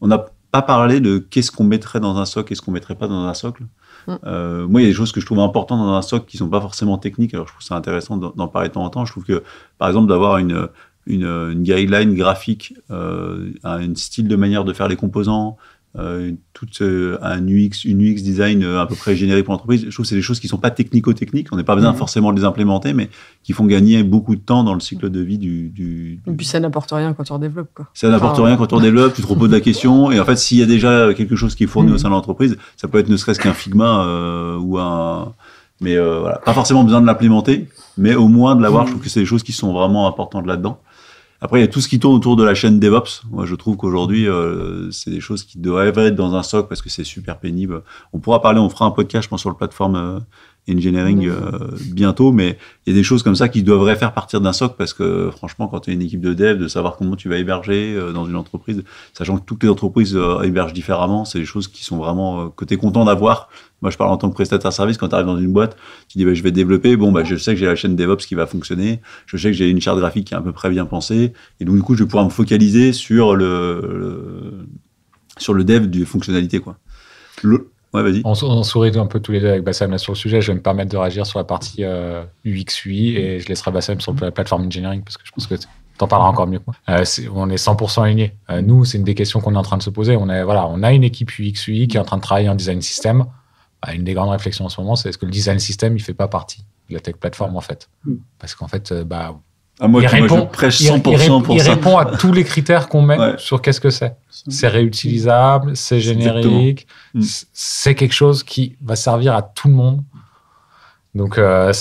On n'a pas parlé de qu'est-ce qu'on mettrait dans un socle et ce qu'on mettrait pas dans un socle. Moi, il y a des choses que je trouve importantes dans un socle qui sont pas forcément techniques. Alors, je trouve ça intéressant d'en parler de temps en temps. Je trouve que, par exemple, d'avoir une guideline graphique, un style de manière de faire les composants, un UX design à peu près générique pour l'entreprise. Je trouve que c'est des choses qui sont pas technico-techniques. On n'a pas besoin forcément de les implémenter, mais qui font gagner beaucoup de temps dans le cycle de vie du... Et puis ça n'apporte rien quand on développe, quoi. Ça n'apporte rien quand on développe, tu te reposes la question. Et en fait, s'il y a déjà quelque chose qui est fourni au sein de l'entreprise, ça peut être ne serait-ce qu'un Figma ou un... Mais voilà, pas forcément besoin de l'implémenter, mais au moins de l'avoir. Je trouve que c'est des choses qui sont vraiment importantes là-dedans. Après, il y a tout ce qui tourne autour de la chaîne DevOps. Moi, je trouve qu'aujourd'hui, c'est des choses qui devraient être dans un SOC parce que c'est super pénible. On fera un podcast, je pense, sur le plateforme engineering bientôt, mais il y a des choses comme ça qui devraient faire partir d'un SOC parce que, franchement, quand tu es une équipe de dev, de savoir comment tu vas héberger dans une entreprise, sachant que toutes les entreprises hébergent différemment, c'est des choses qui sont vraiment que tu es content d'avoir. Moi, je parle en tant que prestataire service. Quand tu arrives dans une boîte, tu dis, je vais développer. Je sais que j'ai la chaîne DevOps qui va fonctionner. Je sais que j'ai une charte graphique qui est à peu près bien pensée. Et donc, du coup, je vais pouvoir me focaliser sur le dev des fonctionnalités, quoi. Ouais, vas-y. On sourit un peu tous les deux avec Bassam là sur le sujet. Je vais me permettre de réagir sur la partie UX, UI et je laisserai Bassam sur la plateforme engineering parce que je pense que t'en parleras encore mieux que moi. On est 100% alignés. Nous, c'est une des questions qu'on est en train de se poser. On a une équipe UX, UI qui est en train de travailler en design system. Une des grandes réflexions en ce moment, c'est est-ce que le design system, il fait pas partie de la tech platform, en fait. Parce qu'en fait, je prêche 100% pour ça. Il répond à tous les critères qu'on met sur qu'est-ce que c'est. C'est réutilisable, c'est générique, c'est quelque chose qui va servir à tout le monde. Donc on est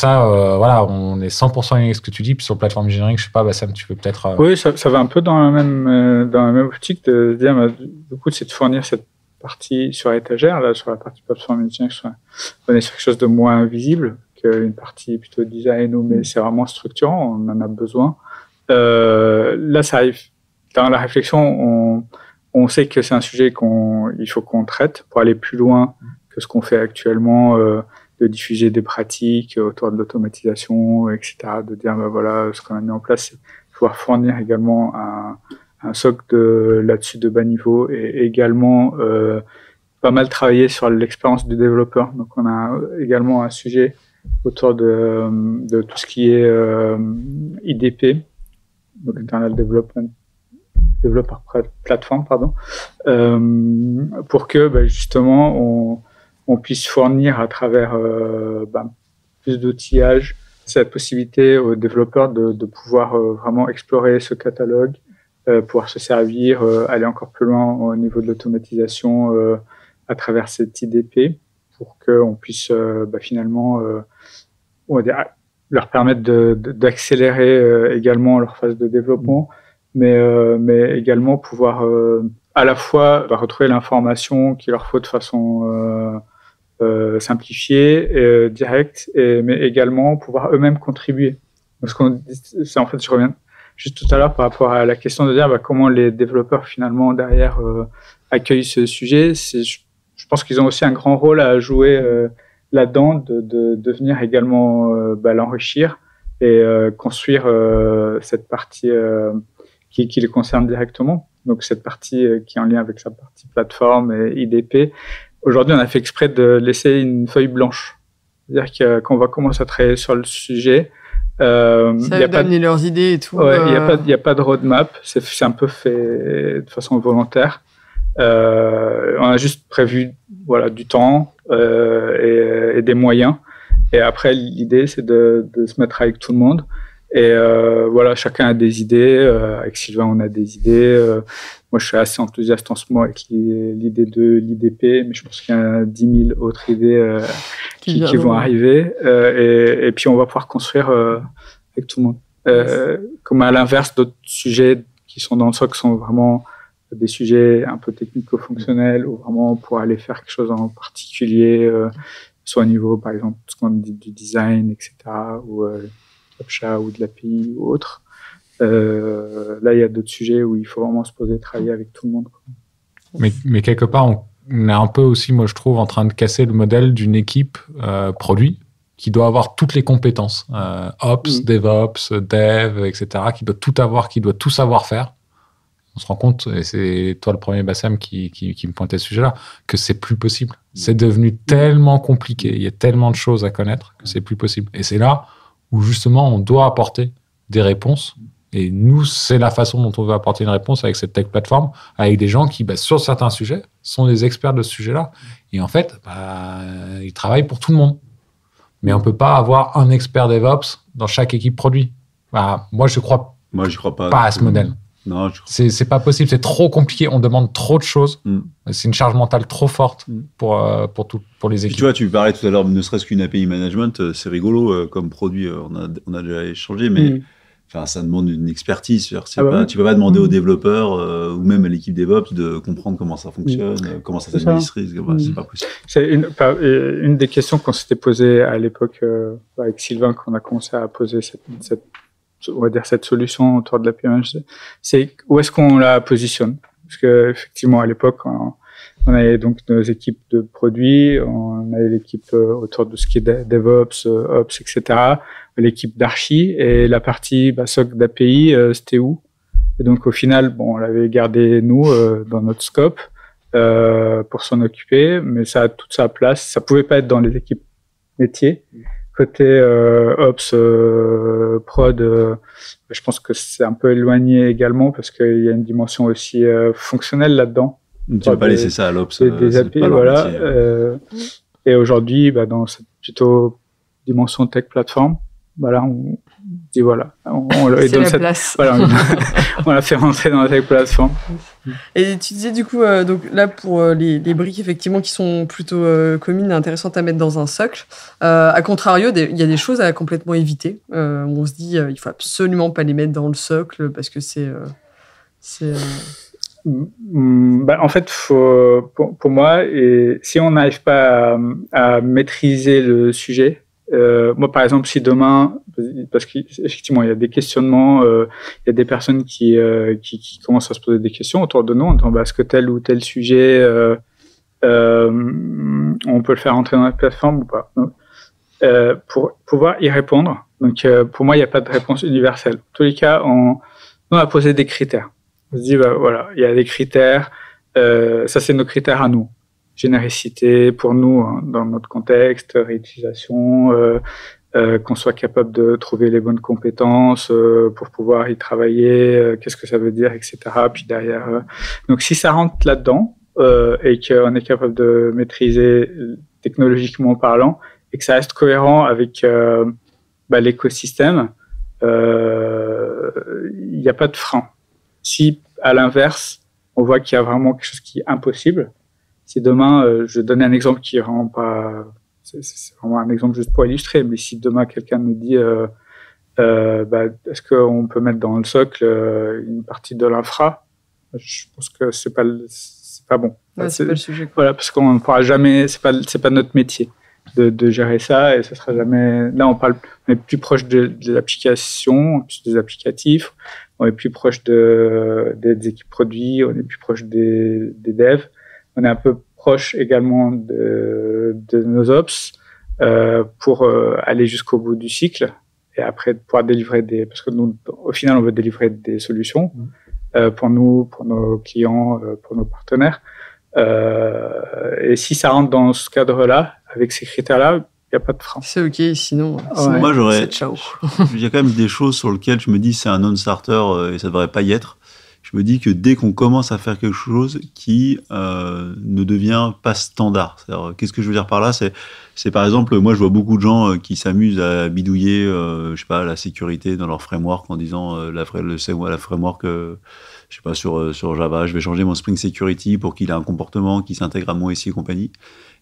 100% avec ce que tu dis. Puis sur plateforme engineering, je sais pas, Bassam, tu peux peut-être... Oui, ça va un peu dans la même optique de dire, du coup, c'est de fournir cette partie sur étagère, là, sur la partie plateforme engineering, on est sur quelque chose de moins visible qu'une partie plutôt design, mais c'est vraiment structurant, on en a besoin. Là, ça arrive dans la réflexion, on sait que c'est un sujet il faut qu'on traite pour aller plus loin que ce qu'on fait actuellement, de diffuser des pratiques autour de l'automatisation, etc., de dire, ce qu'on a mis en place, c'est pouvoir fournir également un SOC là-dessus de bas niveau et également pas mal travaillé sur l'expérience du développeur. Donc on a également un sujet autour de tout ce qui est IDP, donc Internal Developer Platform, pour que justement on puisse fournir à travers plus d'outillage cette possibilité aux développeurs de pouvoir vraiment explorer ce catalogue, pouvoir se servir, aller encore plus loin au niveau de l'automatisation à travers cet IDP pour qu'on puisse finalement on va dire, leur permettre d'accélérer également leur phase de développement, mais également pouvoir à la fois retrouver l'information qu'il leur faut de façon simplifiée, directe, mais également pouvoir eux-mêmes contribuer. Parce c'est en fait, je reviens juste tout à l'heure par rapport à la question de dire comment les développeurs finalement derrière accueillent ce sujet. Je pense qu'ils ont aussi un grand rôle à jouer là-dedans, de venir également l'enrichir et construire cette partie qui les concerne directement. Donc cette partie qui est en lien avec sa partie plateforme et IDP. Aujourd'hui, on a fait exprès de laisser une feuille blanche. C'est-à-dire qu'on va commencer à travailler sur le sujet. Ça va donner leurs idées et tout. Il n'y a pas de roadmap. C'est un peu fait de façon volontaire. On a juste prévu du temps et des moyens. Et après, l'idée, c'est de se mettre avec tout le monde. Et chacun a des idées. Avec Sylvain, on a des idées. Moi, je suis assez enthousiaste en ce moment avec l'idée de l'IDP, mais je pense qu'il y a 10 000 autres idées qui vont arriver. Et puis, on va pouvoir construire avec tout le monde. Comme à l'inverse, d'autres sujets qui sont dans le SOC sont vraiment des sujets un peu technico-fonctionnels ou vraiment pour aller faire quelque chose en particulier, soit au niveau, par exemple, ce qu'on dit du design, etc., ou CAPTCHA ou de l'API ou autre. Là, il y a d'autres sujets où il faut vraiment se poser, travailler avec tout le monde. Mais quelque part, on est un peu aussi, moi je trouve, en train de casser le modèle d'une équipe produit qui doit avoir toutes les compétences, Ops, DevOps, Dev, etc., qui doit tout avoir, qui doit tout savoir faire. On se rend compte, et c'est toi le premier, Bassam, qui me pointait ce sujet-là, que c'est plus possible. C'est devenu tellement compliqué, il y a tellement de choses à connaître que c'est plus possible. Et c'est là où justement on doit apporter des réponses Et nous, c'est la façon dont on veut apporter une réponse avec cette tech plateforme, avec des gens qui, sur certains sujets, sont des experts de ce sujet-là. Et en fait, ils travaillent pour tout le monde. Mais on ne peut pas avoir un expert DevOps dans chaque équipe produit. Moi, je crois pas à ce modèle. Non, c'est pas possible, c'est trop compliqué, on demande trop de choses. C'est une charge mentale trop forte pour les équipes. Puis tu parlais tout à l'heure, ne serait-ce qu'une API management, c'est rigolo comme produit, on a déjà échangé, mais ça demande une expertise. Tu peux pas demander aux développeurs ou même à l'équipe DevOps de comprendre comment ça fonctionne, comment ça s'administre, c'est pas possible. C'est une des questions qu'on s'était posée à l'époque avec Sylvain, quand on a commencé à poser cette solution autour de l'API management, c'est où est-ce qu'on la positionne. Parce que effectivement, à l'époque, on avait donc nos équipes de produits, on avait l'équipe autour de ce qui est DevOps, Ops, etc., l'équipe d'archi, et la partie SOC d'API, c'était où? Et donc au final, on l'avait gardé nous dans notre scope pour s'en occuper, mais ça a toute sa place. Ça pouvait pas être dans les équipes métiers. Côté Ops, prod, je pense que c'est un peu éloigné également parce qu'il y a une dimension aussi fonctionnelle là-dedans. Tu ne peux pas laisser ça à l'Ops. Des API, voilà. Et aujourd'hui, dans cette plutôt dimension tech plateforme, on dit on lui donne cette place. On l'a fait rentrer dans la tech plateforme. Et tu disais du coup, donc là pour les briques effectivement qui sont plutôt communes et intéressantes à mettre dans un socle. À contrario, il y a des choses à complètement éviter. On se dit, il faut absolument pas les mettre dans le socle parce que c'est. En fait, pour moi, et si on n'arrive pas à maîtriser le sujet. Moi, par exemple, si demain, parce qu'effectivement, il y a des questionnements, il y a des personnes qui commencent à se poser des questions autour de nous, en disant, est-ce que tel ou tel sujet, on peut le faire entrer dans la plateforme ou pas? Pour pouvoir y répondre. Donc, pour moi, il n'y a pas de réponse universelle. En tous les cas, on a posé des critères. On se dit, il y a des critères, ça c'est nos critères à nous. Généricité pour nous dans notre contexte, réutilisation, qu'on soit capable de trouver les bonnes compétences pour pouvoir y travailler, qu'est-ce que ça veut dire, etc. Puis derrière, donc si ça rentre là-dedans et qu'on est capable de maîtriser technologiquement parlant et que ça reste cohérent avec l'écosystème, il n'y a pas de frein. Si à l'inverse, on voit qu'il y a vraiment quelque chose qui est impossible. Si demain, je donne un exemple qui est vraiment pas, c'est vraiment un exemple juste pour illustrer, mais si demain quelqu'un nous dit, est-ce qu'on peut mettre dans le socle une partie de l'infra, je pense que c'est pas bon. Ouais, c'est pas le sujet. Voilà, parce qu'on ne pourra jamais, c'est pas notre métier de gérer ça, et ça sera jamais. Là, on est plus proche des applications, plus des applicatifs, on est plus proche des équipes produits, on est plus proche des devs. On est un peu proche également de nos ops pour aller jusqu'au bout du cycle et après pouvoir délivrer parce que nous, au final, on veut délivrer des solutions pour nous, pour nos clients, pour nos partenaires. Et si ça rentre dans ce cadre-là, avec ces critères-là, il n'y a pas de frein. C'est OK, sinon moi, c'est ciao. Il y a quand même des choses sur lesquelles je me dis c'est un non-starter et ça ne devrait pas y être. Je me dis que dès qu'on commence à faire quelque chose qui ne devient pas standard, c'est-à-dire, qu'est-ce que je veux dire par là, c'est par exemple, moi je vois beaucoup de gens qui s'amusent à bidouiller, la sécurité dans leur framework en disant la framework, sur Java, je vais changer mon Spring Security pour qu'il ait un comportement qui s'intègre à mon SI et compagnie.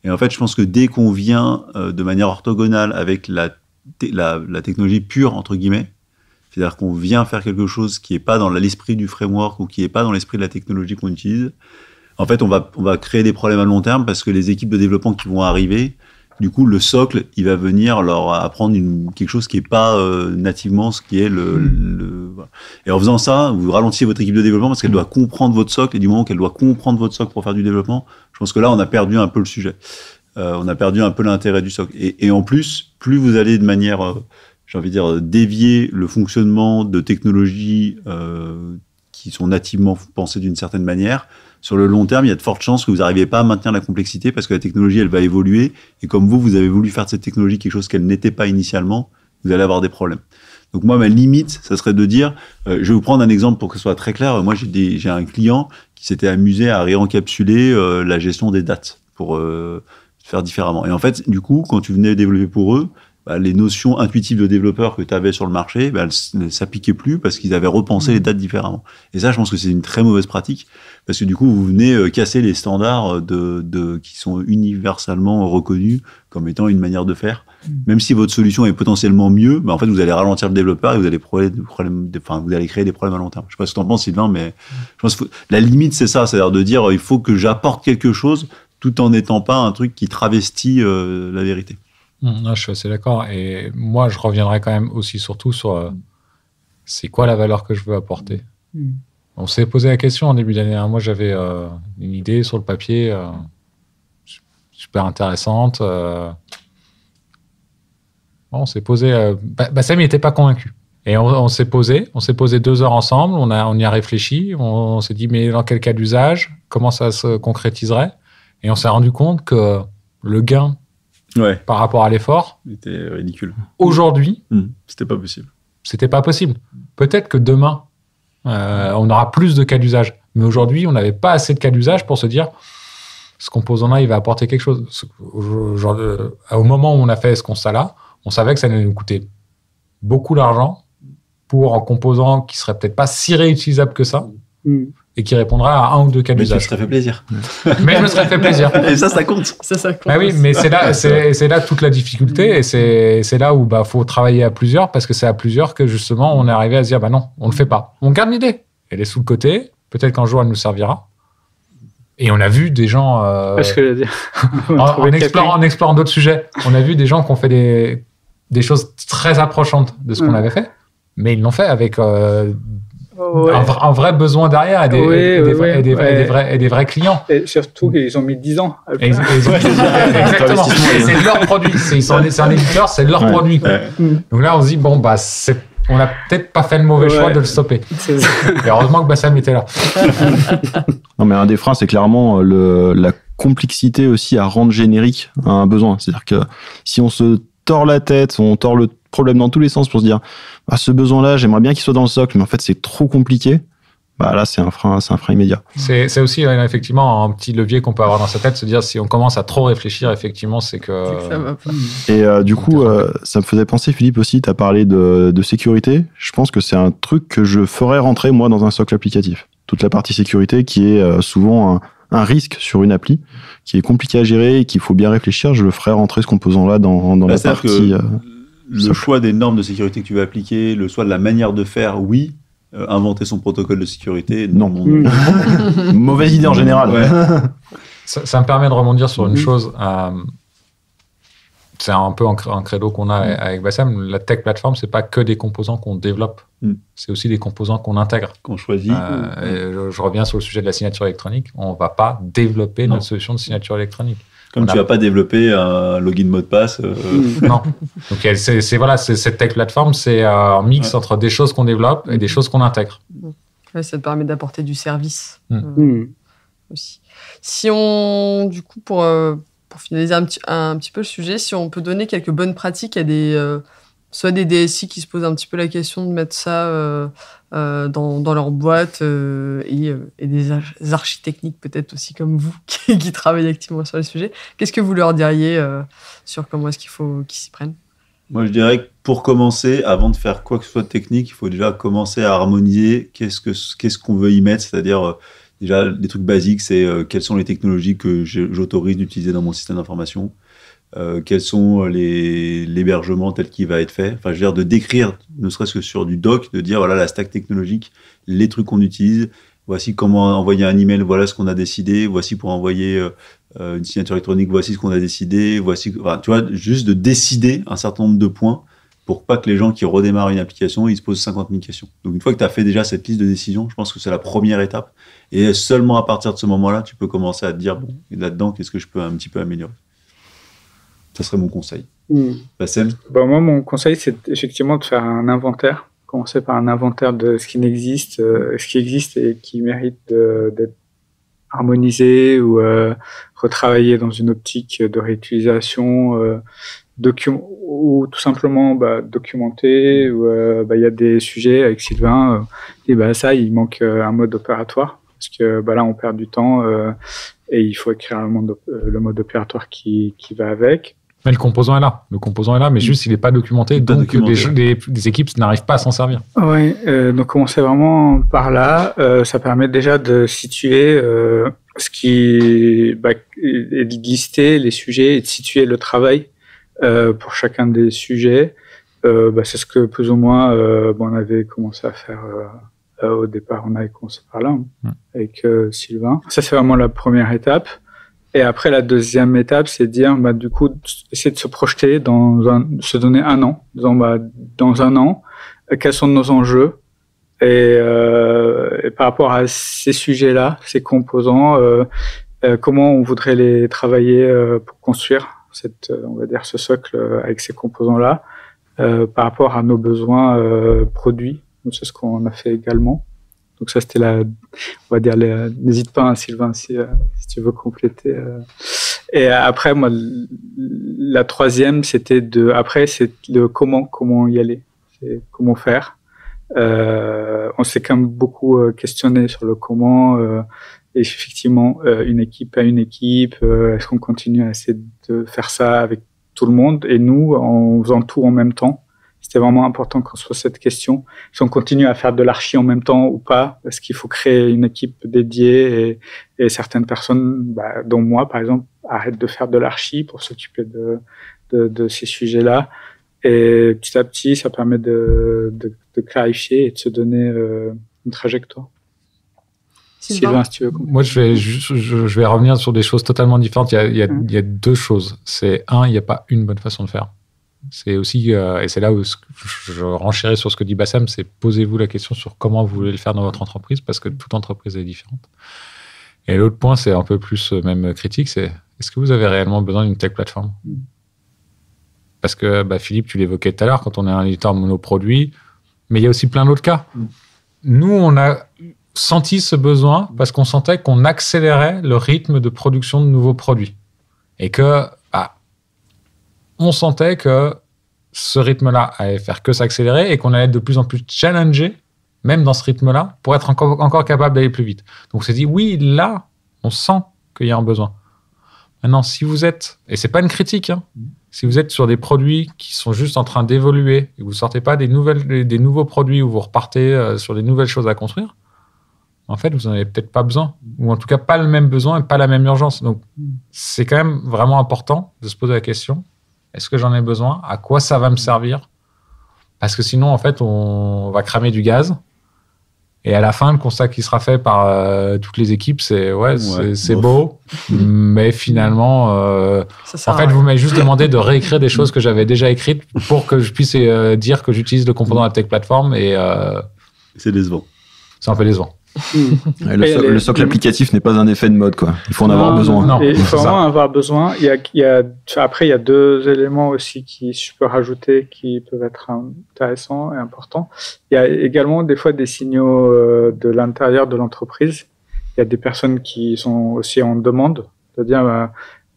Et en fait, je pense que dès qu'on vient de manière orthogonale avec la technologie pure entre guillemets, c'est-à-dire qu'on vient faire quelque chose qui n'est pas dans l'esprit du framework ou qui n'est pas dans l'esprit de la technologie qu'on utilise. En fait, on va créer des problèmes à long terme parce que les équipes de développement qui vont arriver, du coup, le socle, il va venir leur apprendre quelque chose qui n'est pas nativement ce qui est voilà. Et en faisant ça, vous ralentissez votre équipe de développement parce qu'elle doit comprendre votre socle. Et du moment qu'elle doit comprendre votre socle pour faire du développement, je pense que là, on a perdu un peu le sujet. On a perdu un peu l'intérêt du socle. Et en plus, plus vous allez de manière... dévier le fonctionnement de technologies qui sont nativement pensées d'une certaine manière. Sur le long terme, il y a de fortes chances que vous n'arriviez pas à maintenir la complexité parce que la technologie, elle va évoluer. Et comme vous avez voulu faire de cette technologie quelque chose qu'elle n'était pas initialement, vous allez avoir des problèmes. Donc moi, ma limite, ça serait de dire, je vais vous prendre un exemple pour que ce soit très clair. Moi, j'ai un client qui s'était amusé à réencapsuler la gestion des dates pour faire différemment. Et en fait, du coup, quand tu venais développer pour eux, les notions intuitives de développeurs que tu avais sur le marché, elles ne s'appliquaient plus parce qu'ils avaient repensé les dates différemment. Et ça, je pense que c'est une très mauvaise pratique parce que du coup, vous venez casser les standards qui sont universellement reconnus comme étant une manière de faire. Même si votre solution est potentiellement mieux, en fait, vous allez ralentir le développeur et vous allez vous allez créer des problèmes à long terme. Je sais pas ce que tu en penses, Sylvain, mais je pense que la limite, c'est ça. C'est-à-dire de dire, il faut que j'apporte quelque chose tout en n'étant pas un truc qui travestit la vérité. Non, je suis assez d'accord. Et moi, je reviendrai quand même aussi surtout sur c'est quoi la valeur que je veux apporter. On s'est posé la question en début d'année. Moi, j'avais une idée sur le papier super intéressante. On s'est posé. Bassem n'était pas convaincu. Et on s'est posé 2 heures ensemble. On y a réfléchi. On s'est dit, mais dans quel cas d'usage, comment ça se concrétiserait? Et on s'est rendu compte que le gain par rapport à l'effort c'était ridicule. Aujourd'hui, c'était pas possible. C'était pas possible. Peut-être que demain, on aura plus de cas d'usage. Mais aujourd'hui, on n'avait pas assez de cas d'usage pour se dire ce composant-là, il va apporter quelque chose. Au moment où on a fait ce constat-là, on savait que ça allait nous coûter beaucoup d'argent pour un composant qui serait peut-être pas si réutilisable que ça et qui répondra à 1 ou 2 cas d'usage. Mais je me serais fait plaisir. Mais je me serais fait plaisir. Et ça compte. Ça compte. Ah oui, mais c'est là toute la difficulté et c'est là où faut travailler à plusieurs parce que c'est à plusieurs que justement on est arrivé à se dire non, on le fait pas. On garde l'idée. Elle est sous le côté. Peut-être qu'un jour elle nous servira. Et on a vu des gens en explorant d'autres sujets. On a vu des gens qui ont fait des choses très approchantes de ce qu'on avait fait, mais ils l'ont fait avec un vrai besoin derrière et des vrais clients. Et surtout qu'ils ont mis 10 ans à le faire. Exactement. C'est leur produit. C'est un éditeur, c'est leur produit. Donc là, on se dit, on n'a peut-être pas fait le mauvais choix de le stopper. Et heureusement que Bassam était là. Non, mais un des freins, c'est clairement la complexité aussi à rendre générique un besoin. C'est-à-dire que si on se tord la tête, on tord le problème dans tous les sens pour se dire ce besoin-là, j'aimerais bien qu'il soit dans le socle, mais en fait, c'est trop compliqué. Là, c'est un frein immédiat. C'est aussi effectivement un petit levier qu'on peut avoir dans sa tête, se dire si on commence à trop réfléchir, effectivement, c'est que ça va pas. Et du coup, ça me faisait penser, Philippe aussi, tu as parlé de sécurité. Je pense que c'est un truc que je ferais rentrer, moi, dans un socle applicatif. Toute la partie sécurité qui est souvent un risque sur une appli, qui est compliqué à gérer et qu'il faut bien réfléchir, je le ferais rentrer ce composant-là dans la partie... le choix des normes de sécurité que tu veux appliquer, le choix de la manière de faire, oui. Inventer son protocole de sécurité, non. Mauvaise idée en général. Ouais. Ça me permet de rebondir sur une chose. C'est un peu un credo qu'on a avec Bassem. La tech platform, c'est pas que des composants qu'on développe. C'est aussi des composants qu'on intègre. Qu'on choisit. Je reviens sur le sujet de la signature électronique. On va pas développer notre solution de signature électronique. Comme tu vas pas développer un login mot de passe. Non. Donc cette tech platform, c'est un mix entre des choses qu'on développe et des choses qu'on intègre. Ouais, ça te permet d'apporter du service aussi. Si du coup, pour finaliser un petit peu le sujet, si on peut donner quelques bonnes pratiques à soit des DSI qui se posent un petit peu la question de mettre ça dans leur boîte et des architecniques peut-être aussi comme vous qui travaillent activement sur les sujets. Qu'est-ce que vous leur diriez sur comment est-ce qu'il faut qu'ils s'y prennent? Moi, je dirais que pour commencer, avant de faire quoi que ce soit de technique, il faut déjà commencer à harmoniser qu'est-ce qu'on veut y mettre, c'est-à-dire déjà des trucs basiques, c'est quelles sont les technologies que j'autorise d'utiliser dans mon système d'information. Quels sont l'hébergement tel qu'il va être fait. Enfin, je veux dire, de décrire, ne serait-ce que sur du doc, de dire, voilà, la stack technologique, les trucs qu'on utilise, voici comment envoyer un email, voilà ce qu'on a décidé, voici pour envoyer une signature électronique, voici ce qu'on a décidé, voici... Enfin, tu vois, juste de décider un certain nombre de points pour pas que les gens qui redémarrent une application, ils se posent 50 000 questions. Donc, une fois que tu as fait déjà cette liste de décisions, je pense que c'est la première étape. Et seulement à partir de ce moment-là, tu peux commencer à te dire, bon, là-dedans, qu'est-ce que je peux un petit peu améliorer? Ça serait mon conseil. Bassem? Moi, mon conseil, c'est effectivement de faire un inventaire. Commencer par un inventaire de ce qui existe et qui mérite d'être harmonisé ou retravaillé dans une optique de réutilisation ou tout simplement documenter. Il y a des sujets avec Sylvain, et ça, il manque un mode opératoire parce que là, on perd du temps et il faut écrire le mode opératoire qui va avec. Mais le composant est là. Mais juste, il n'est pas documenté. Donc, les équipes n'arrivent pas à s'en servir. Oui, donc commencer vraiment par là. Ça permet déjà de situer ce qui et de lister les sujets et de situer le travail pour chacun des sujets. C'est ce que plus ou moins on avait commencé à faire au départ. On avait commencé par là avec Sylvain. Ça, c'est vraiment la première étape. Et après, la deuxième étape, c'est de dire, du coup, essayer de se projeter se donner un an. Dans un an, quels sont nos enjeux et par rapport à ces sujets-là, ces composants, comment on voudrait les travailler pour construire on va dire, ce socle avec ces composants-là, par rapport à nos besoins produits. Donc, c'est ce qu'on a fait également. Donc ça, c'était on va dire, n'hésite pas, Sylvain, si tu veux compléter. Et après, moi, la troisième, c'est le comment y aller, c'est comment faire. On s'est quand même beaucoup questionné sur le comment. Et effectivement, une équipe à une équipe, est-ce qu'on continue à essayer de faire ça avec tout le monde et nous, en faisant tout en même temps? C'était vraiment important qu'on se pose cette question. Si on continue à faire de l'archi en même temps ou pas, est-ce qu'il faut créer une équipe dédiée et certaines personnes, dont moi par exemple, arrêtent de faire de l'archi pour s'occuper de ces sujets-là. Et petit à petit, ça permet de clarifier et de se donner une trajectoire. Sylvain, si tu veux. Moi, je vais revenir sur des choses totalement différentes. Il y a deux choses. C'est il n'y a pas une bonne façon de faire. C'est aussi, et c'est là où je renchéris sur ce que dit Bassem, c'est posez-vous la question sur comment vous voulez le faire dans votre entreprise, parce que toute entreprise est différente. Et l'autre point, c'est un peu plus même critique, c'est est-ce que vous avez réellement besoin d'une tech plateforme? Parce que Philippe, tu l'évoquais tout à l'heure, quand on est un éditeur monoproduit, mais il y a aussi plein d'autres cas. Nous, on a senti ce besoin parce qu'on sentait qu'on accélérait le rythme de production de nouveaux produits. Et que on sentait que ce rythme-là allait faire que s'accélérer et qu'on allait être de plus en plus challengé, même dans ce rythme-là, pour être encore capable d'aller plus vite. Donc on s'est dit, oui, là, on sent qu'il y a un besoin. Maintenant, si vous êtes, et c'est pas une critique, si vous êtes sur des produits qui sont juste en train d'évoluer et que vous sortez pas des nouveaux produits où vous repartez sur des nouvelles choses à construire, en fait, vous n'en avez peut-être pas besoin, ou en tout cas pas le même besoin et pas la même urgence. Donc, c'est quand même vraiment important de se poser la question, est-ce que j'en ai besoin? À quoi ça va me servir? Parce que sinon, en fait, on va cramer du gaz. Et à la fin, le constat qui sera fait par toutes les équipes, c'est beau, mais finalement, en fait, vous m'avez juste demandé de réécrire des choses que j'avais déjà écrites pour que je puisse dire que j'utilise le composant de la tech platform. Et c'est décevant. C'est un peu décevant. Le socle applicatif n'est pas un effet de mode, quoi. Il faut en avoir besoin. Non, il faut vraiment avoir besoin. Après, il y a deux éléments aussi qui je peux rajouter qui peuvent être intéressants et importants. Il y a également des fois des signaux de l'intérieur de l'entreprise. Il y a des personnes qui sont aussi en demande, de dire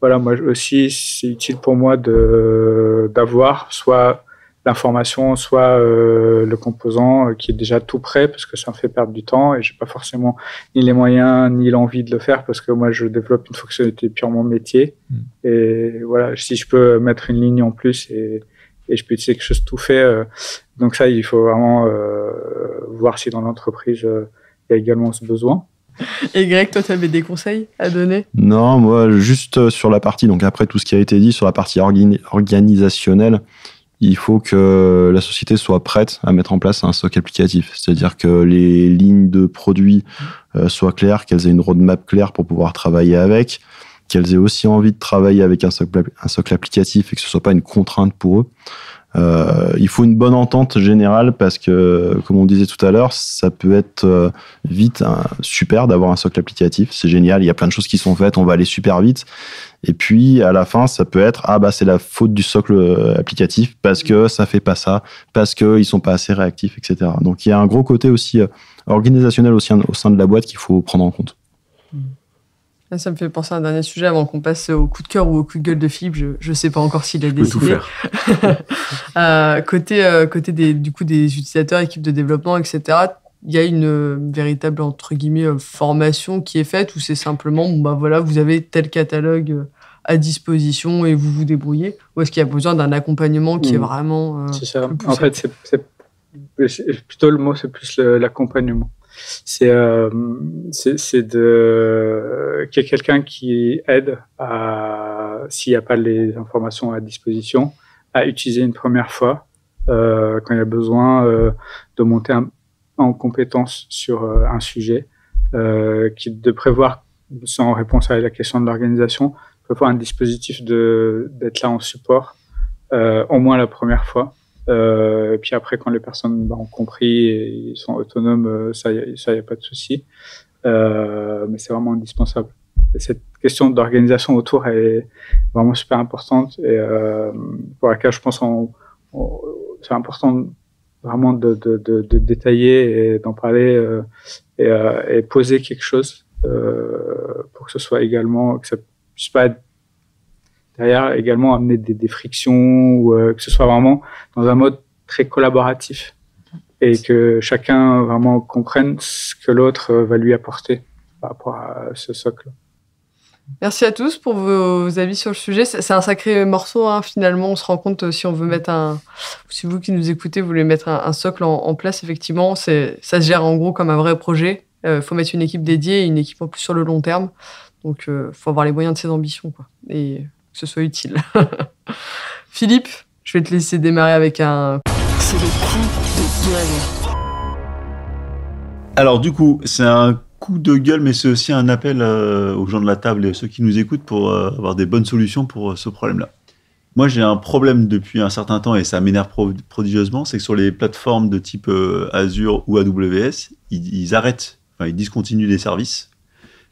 moi aussi c'est utile pour moi d'avoir soit l'information, soit le composant qui est déjà tout prêt, parce que ça me fait perdre du temps et j'ai pas forcément ni les moyens ni l'envie de le faire, parce que moi je développe une fonctionnalité purement métier. Et voilà, si je peux mettre une ligne en plus et je peux utiliser quelque chose tout fait, donc ça il faut vraiment voir si dans l'entreprise il y a également ce besoin. Et Greg, toi, tu avais des conseils à donner? Non, moi, juste sur la partie, donc après tout ce qui a été dit, sur la partie organisationnelle, il faut que la société soit prête à mettre en place un socle applicatif. C'est-à-dire que les lignes de produits soient claires, qu'elles aient une roadmap claire pour pouvoir travailler avec, qu'elles aient aussi envie de travailler avec un socle applicatif et que ce ne soit pas une contrainte pour eux. Il faut une bonne entente générale parce que, comme on disait tout à l'heure, ça peut être vite super d'avoir un socle applicatif. C'est génial, il y a plein de choses qui sont faites, on va aller super vite. Et puis, à la fin, ça peut être c'est la faute du socle applicatif parce que ça fait pas ça, parce qu'ils sont pas assez réactifs, etc. Donc, il y a un gros côté aussi organisationnel au sein de la boîte qu'il faut prendre en compte. Ça me fait penser à un dernier sujet avant qu'on passe au coup de cœur ou au coup de gueule de Philippe. Je sais pas encore s'il a décidé. Tout faire. Côté des utilisateurs, équipes de développement, etc., il y a une véritable, entre guillemets, formation qui est faite, ou c'est simplement, voilà, vous avez tel catalogue à disposition et vous vous débrouillez, ou est-ce qu'il y a besoin d'un accompagnement qui est vraiment c'est ça. plus poussé? En fait, c'est plutôt le mot, c'est plus l'accompagnement. C'est de qu'il y ait quelqu'un qui aide s'il n'y a pas les informations à disposition, à utiliser une première fois quand il y a besoin de monter en compétence sur un sujet, de prévoir, sans réponse à la question de l'organisation, prévoir un dispositif d'être là en support au moins la première fois. Et puis après, quand les personnes ont compris et ils sont autonomes, ça y a pas de souci. Mais c'est vraiment indispensable. Et cette question d'organisation autour est vraiment super importante et pour laquelle je pense c'est important vraiment de détailler et d'en parler et poser quelque chose pour que ce soit également, que ça puisse pas être derrière également amener des frictions ou que ce soit vraiment dans un mode très collaboratif et que chacun vraiment comprenne ce que l'autre va lui apporter par rapport à ce socle. Merci à tous pour vos avis sur le sujet. C'est un sacré morceau, hein, finalement. On se rend compte, si on veut mettre si vous qui nous écoutez voulez mettre un socle en place, effectivement, ça se gère en gros comme un vrai projet. Faut mettre une équipe dédiée et une équipe en plus sur le long terme. Donc, faut avoir les moyens de ses ambitions, quoi. Et que ce soit utile. Philippe, je vais te laisser démarrer avec un... C'est le coup de gueule. Alors du coup, c'est un coup de gueule, mais c'est aussi un appel aux gens de la table et à ceux qui nous écoutent pour avoir des bonnes solutions pour ce problème-là. Moi, j'ai un problème depuis un certain temps et ça m'énerve prodigieusement, c'est que sur les plateformes de type Azure ou AWS, ils arrêtent, enfin ils discontinuent des services.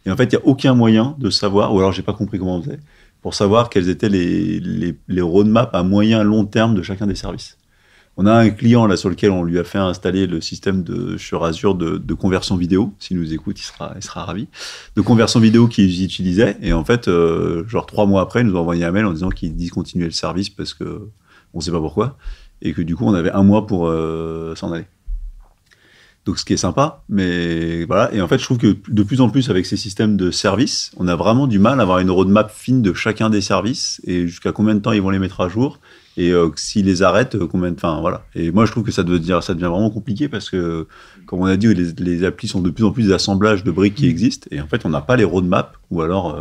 Et en fait, il n'y a aucun moyen de savoir, ou alors j'ai pas compris comment on faisait, pour savoir quels étaient les roadmaps à moyen et long terme de chacun des services. On a un client là sur lequel on lui a fait installer le système sur Azure de conversion vidéo. S'il nous écoute, il sera ravi. De conversion vidéo qu'ils utilisaient. Et en fait, genre 3 mois après, ils nous ont envoyé un mail en disant qu'ils discontinuaient le service parce que on sait pas pourquoi. Et que du coup, on avait 1 mois pour s'en aller. Donc, ce qui est sympa, mais voilà. Et en fait, je trouve que de plus en plus, avec ces systèmes de services, on a vraiment du mal à avoir une roadmap fine de chacun des services et jusqu'à combien de temps ils vont les mettre à jour et s'ils les arrêtent, enfin, voilà. Et moi, je trouve que ça devient vraiment compliqué parce que, comme on a dit, les applis sont de plus en plus des assemblages de briques qui existent et en fait, on n'a pas les roadmaps ou alors,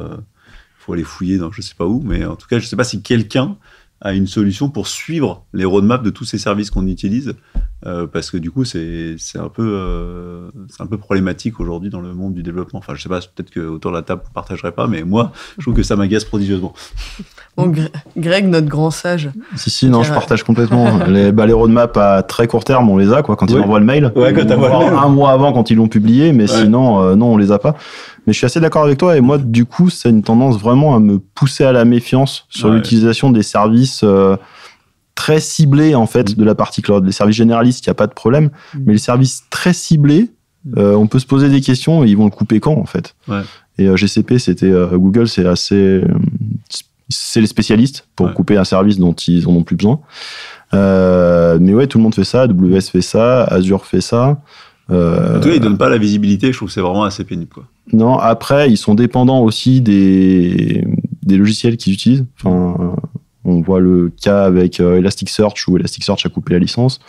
faut aller fouiller dans je sais pas où, mais en tout cas, je sais pas si quelqu'un a une solution pour suivre les roadmaps de tous ces services qu'on utilise, parce que du coup, c'est un peu problématique aujourd'hui dans le monde du développement. Enfin, je sais pas, peut-être que autour de la table, vous partagerez pas, mais moi, je trouve que ça m'agace prodigieusement. Bon, Greg, notre grand sage. Si, non, je partage complètement. Les roadmaps à très court terme, on les a, quoi, quand ils envoient le mail. Ouais, quand t'envoies le mail. 1 mois avant, quand ils l'ont publié, mais sinon, non, on les a pas. Mais je suis assez d'accord avec toi, et moi, du coup, c'est une tendance vraiment à me pousser à la méfiance sur l'utilisation des services très ciblés, en fait, de la partie cloud. Les services généralistes, il n'y a pas de problème, mais les services très ciblés, on peut se poser des questions et ils vont le couper quand, en fait. Ouais. Et GCP, c'était Google, c'est assez... c'est les spécialistes pour couper un service dont ils en ont plus besoin. Mais ouais, tout le monde fait ça, AWS fait ça, Azure fait ça. En tout cas, ils donnent pas la visibilité, je trouve que c'est vraiment assez pénible, quoi. Non, après, ils sont dépendants aussi des logiciels qu'ils utilisent. Enfin, on voit le cas avec Elasticsearch, où Elasticsearch a coupé la licence.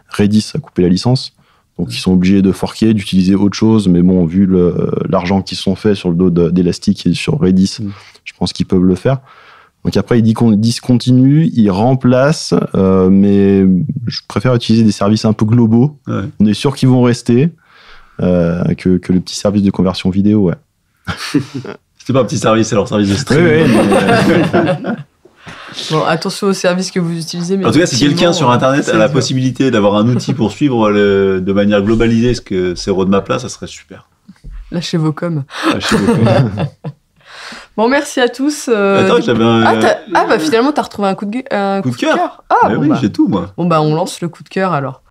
Redis a coupé la licence. Donc, ils sont obligés de forker, d'utiliser autre chose. Mais bon, vu l'argent qu'ils se sont fait sur le dos d'Elastic et sur Redis, je pense qu'ils peuvent le faire. Donc après, ils discontinuent, ils remplacent, mais je préfère utiliser des services un peu globaux. Ouais. On est sûr qu'ils vont rester que le petit service de conversion vidéo, ouais. C'était pas un petit service, c'est leur service de stream. Oui. Bon, attention aux services que vous utilisez. Mais en tout cas, si quelqu'un sur Internet a la possibilité d'avoir un outil pour suivre de manière globalisée ces roadmaps-là, ça serait super. Lâchez vos coms. Bon, merci à tous. Attends, j'avais bah finalement, t'as retrouvé un coup de cœur. Ah, bon, oui, j'ai tout, moi. Bon, bah, on lance le coup de cœur, alors.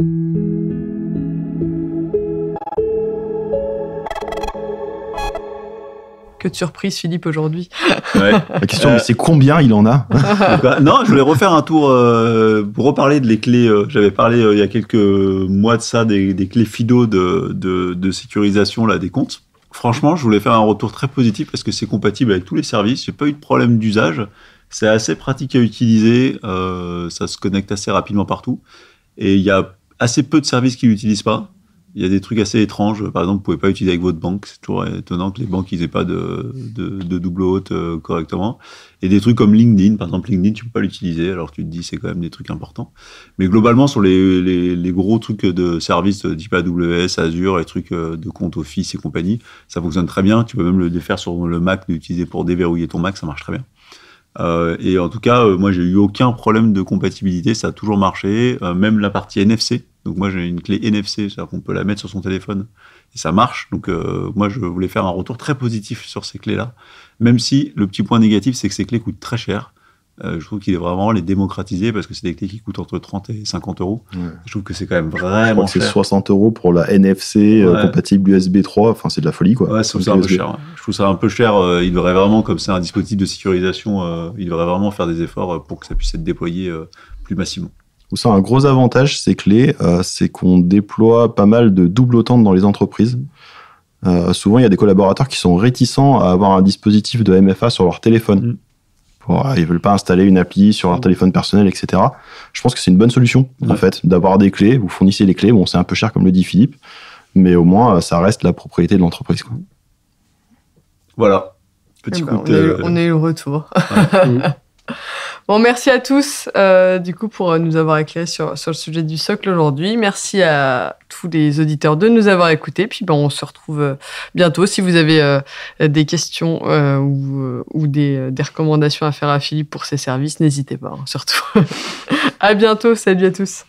Que de surprise, Philippe, aujourd'hui. Ouais. La question, mais c'est combien il en a? Non, je voulais refaire un tour pour reparler de les clés. J'avais parlé il y a quelques mois de ça des clés FIDO de sécurisation là, des comptes. Franchement, je voulais faire un retour très positif parce que c'est compatible avec tous les services. J'ai pas eu de problème d'usage. C'est assez pratique à utiliser. Ça se connecte assez rapidement partout. Et il y a assez peu de services qui l'utilisent pas. Il y a des trucs assez étranges. Par exemple, vous pouvez pas utiliser avec votre banque. C'est toujours étonnant que les banques n'aient pas de double haute correctement. Et des trucs comme LinkedIn. Par exemple, LinkedIn, tu peux pas l'utiliser. Alors tu te dis, c'est quand même des trucs importants. Mais globalement, sur les gros trucs de services type AWS, Azure, les trucs de compte Office et compagnie, ça fonctionne très bien. Tu peux même le faire sur le Mac, l'utiliser pour déverrouiller ton Mac. Ça marche très bien. Et en tout cas, moi, j'ai eu aucun problème de compatibilité. Ça a toujours marché. Même la partie NFC. Donc moi, j'ai une clé NFC, c'est-à-dire qu'on peut la mettre sur son téléphone et ça marche. Donc moi, je voulais faire un retour très positif sur ces clés-là. Même si le petit point négatif, c'est que ces clés coûtent très cher. Je trouve qu'il est vraiment les démocratiser parce que c'est des clés qui coûtent entre 30 et 50 euros. Ouais. Je trouve que c'est quand même vraiment cher. C'est 60 euros pour la NFC compatible USB 3. Enfin, c'est de la folie, quoi. Ouais, c'est un peu cher. Ouais. Je trouve ça un peu cher. Il devrait vraiment, comme c'est un dispositif de sécurisation, il devrait vraiment faire des efforts pour que ça puisse être déployé plus massivement. Ça, un gros avantage, ces clés, c'est qu'on déploie pas mal de double authent dans les entreprises. Souvent, il y a des collaborateurs qui sont réticents à avoir un dispositif de MFA sur leur téléphone. Ils veulent pas installer une appli sur leur téléphone personnel, etc. Je pense que c'est une bonne solution, en fait, d'avoir des clés. Vous fournissez les clés. Bon, c'est un peu cher, comme le dit Philippe, mais au moins, ça reste la propriété de l'entreprise, quoi. Voilà. Petit coup on a eu le retour. Bon, merci à tous du coup pour nous avoir éclairé sur le sujet du socle aujourd'hui. Merci à tous les auditeurs de nous avoir écoutés. Puis on se retrouve bientôt. Si vous avez des questions ou des recommandations à faire à Philippe pour ses services, n'hésitez pas, surtout. À bientôt. Salut à tous.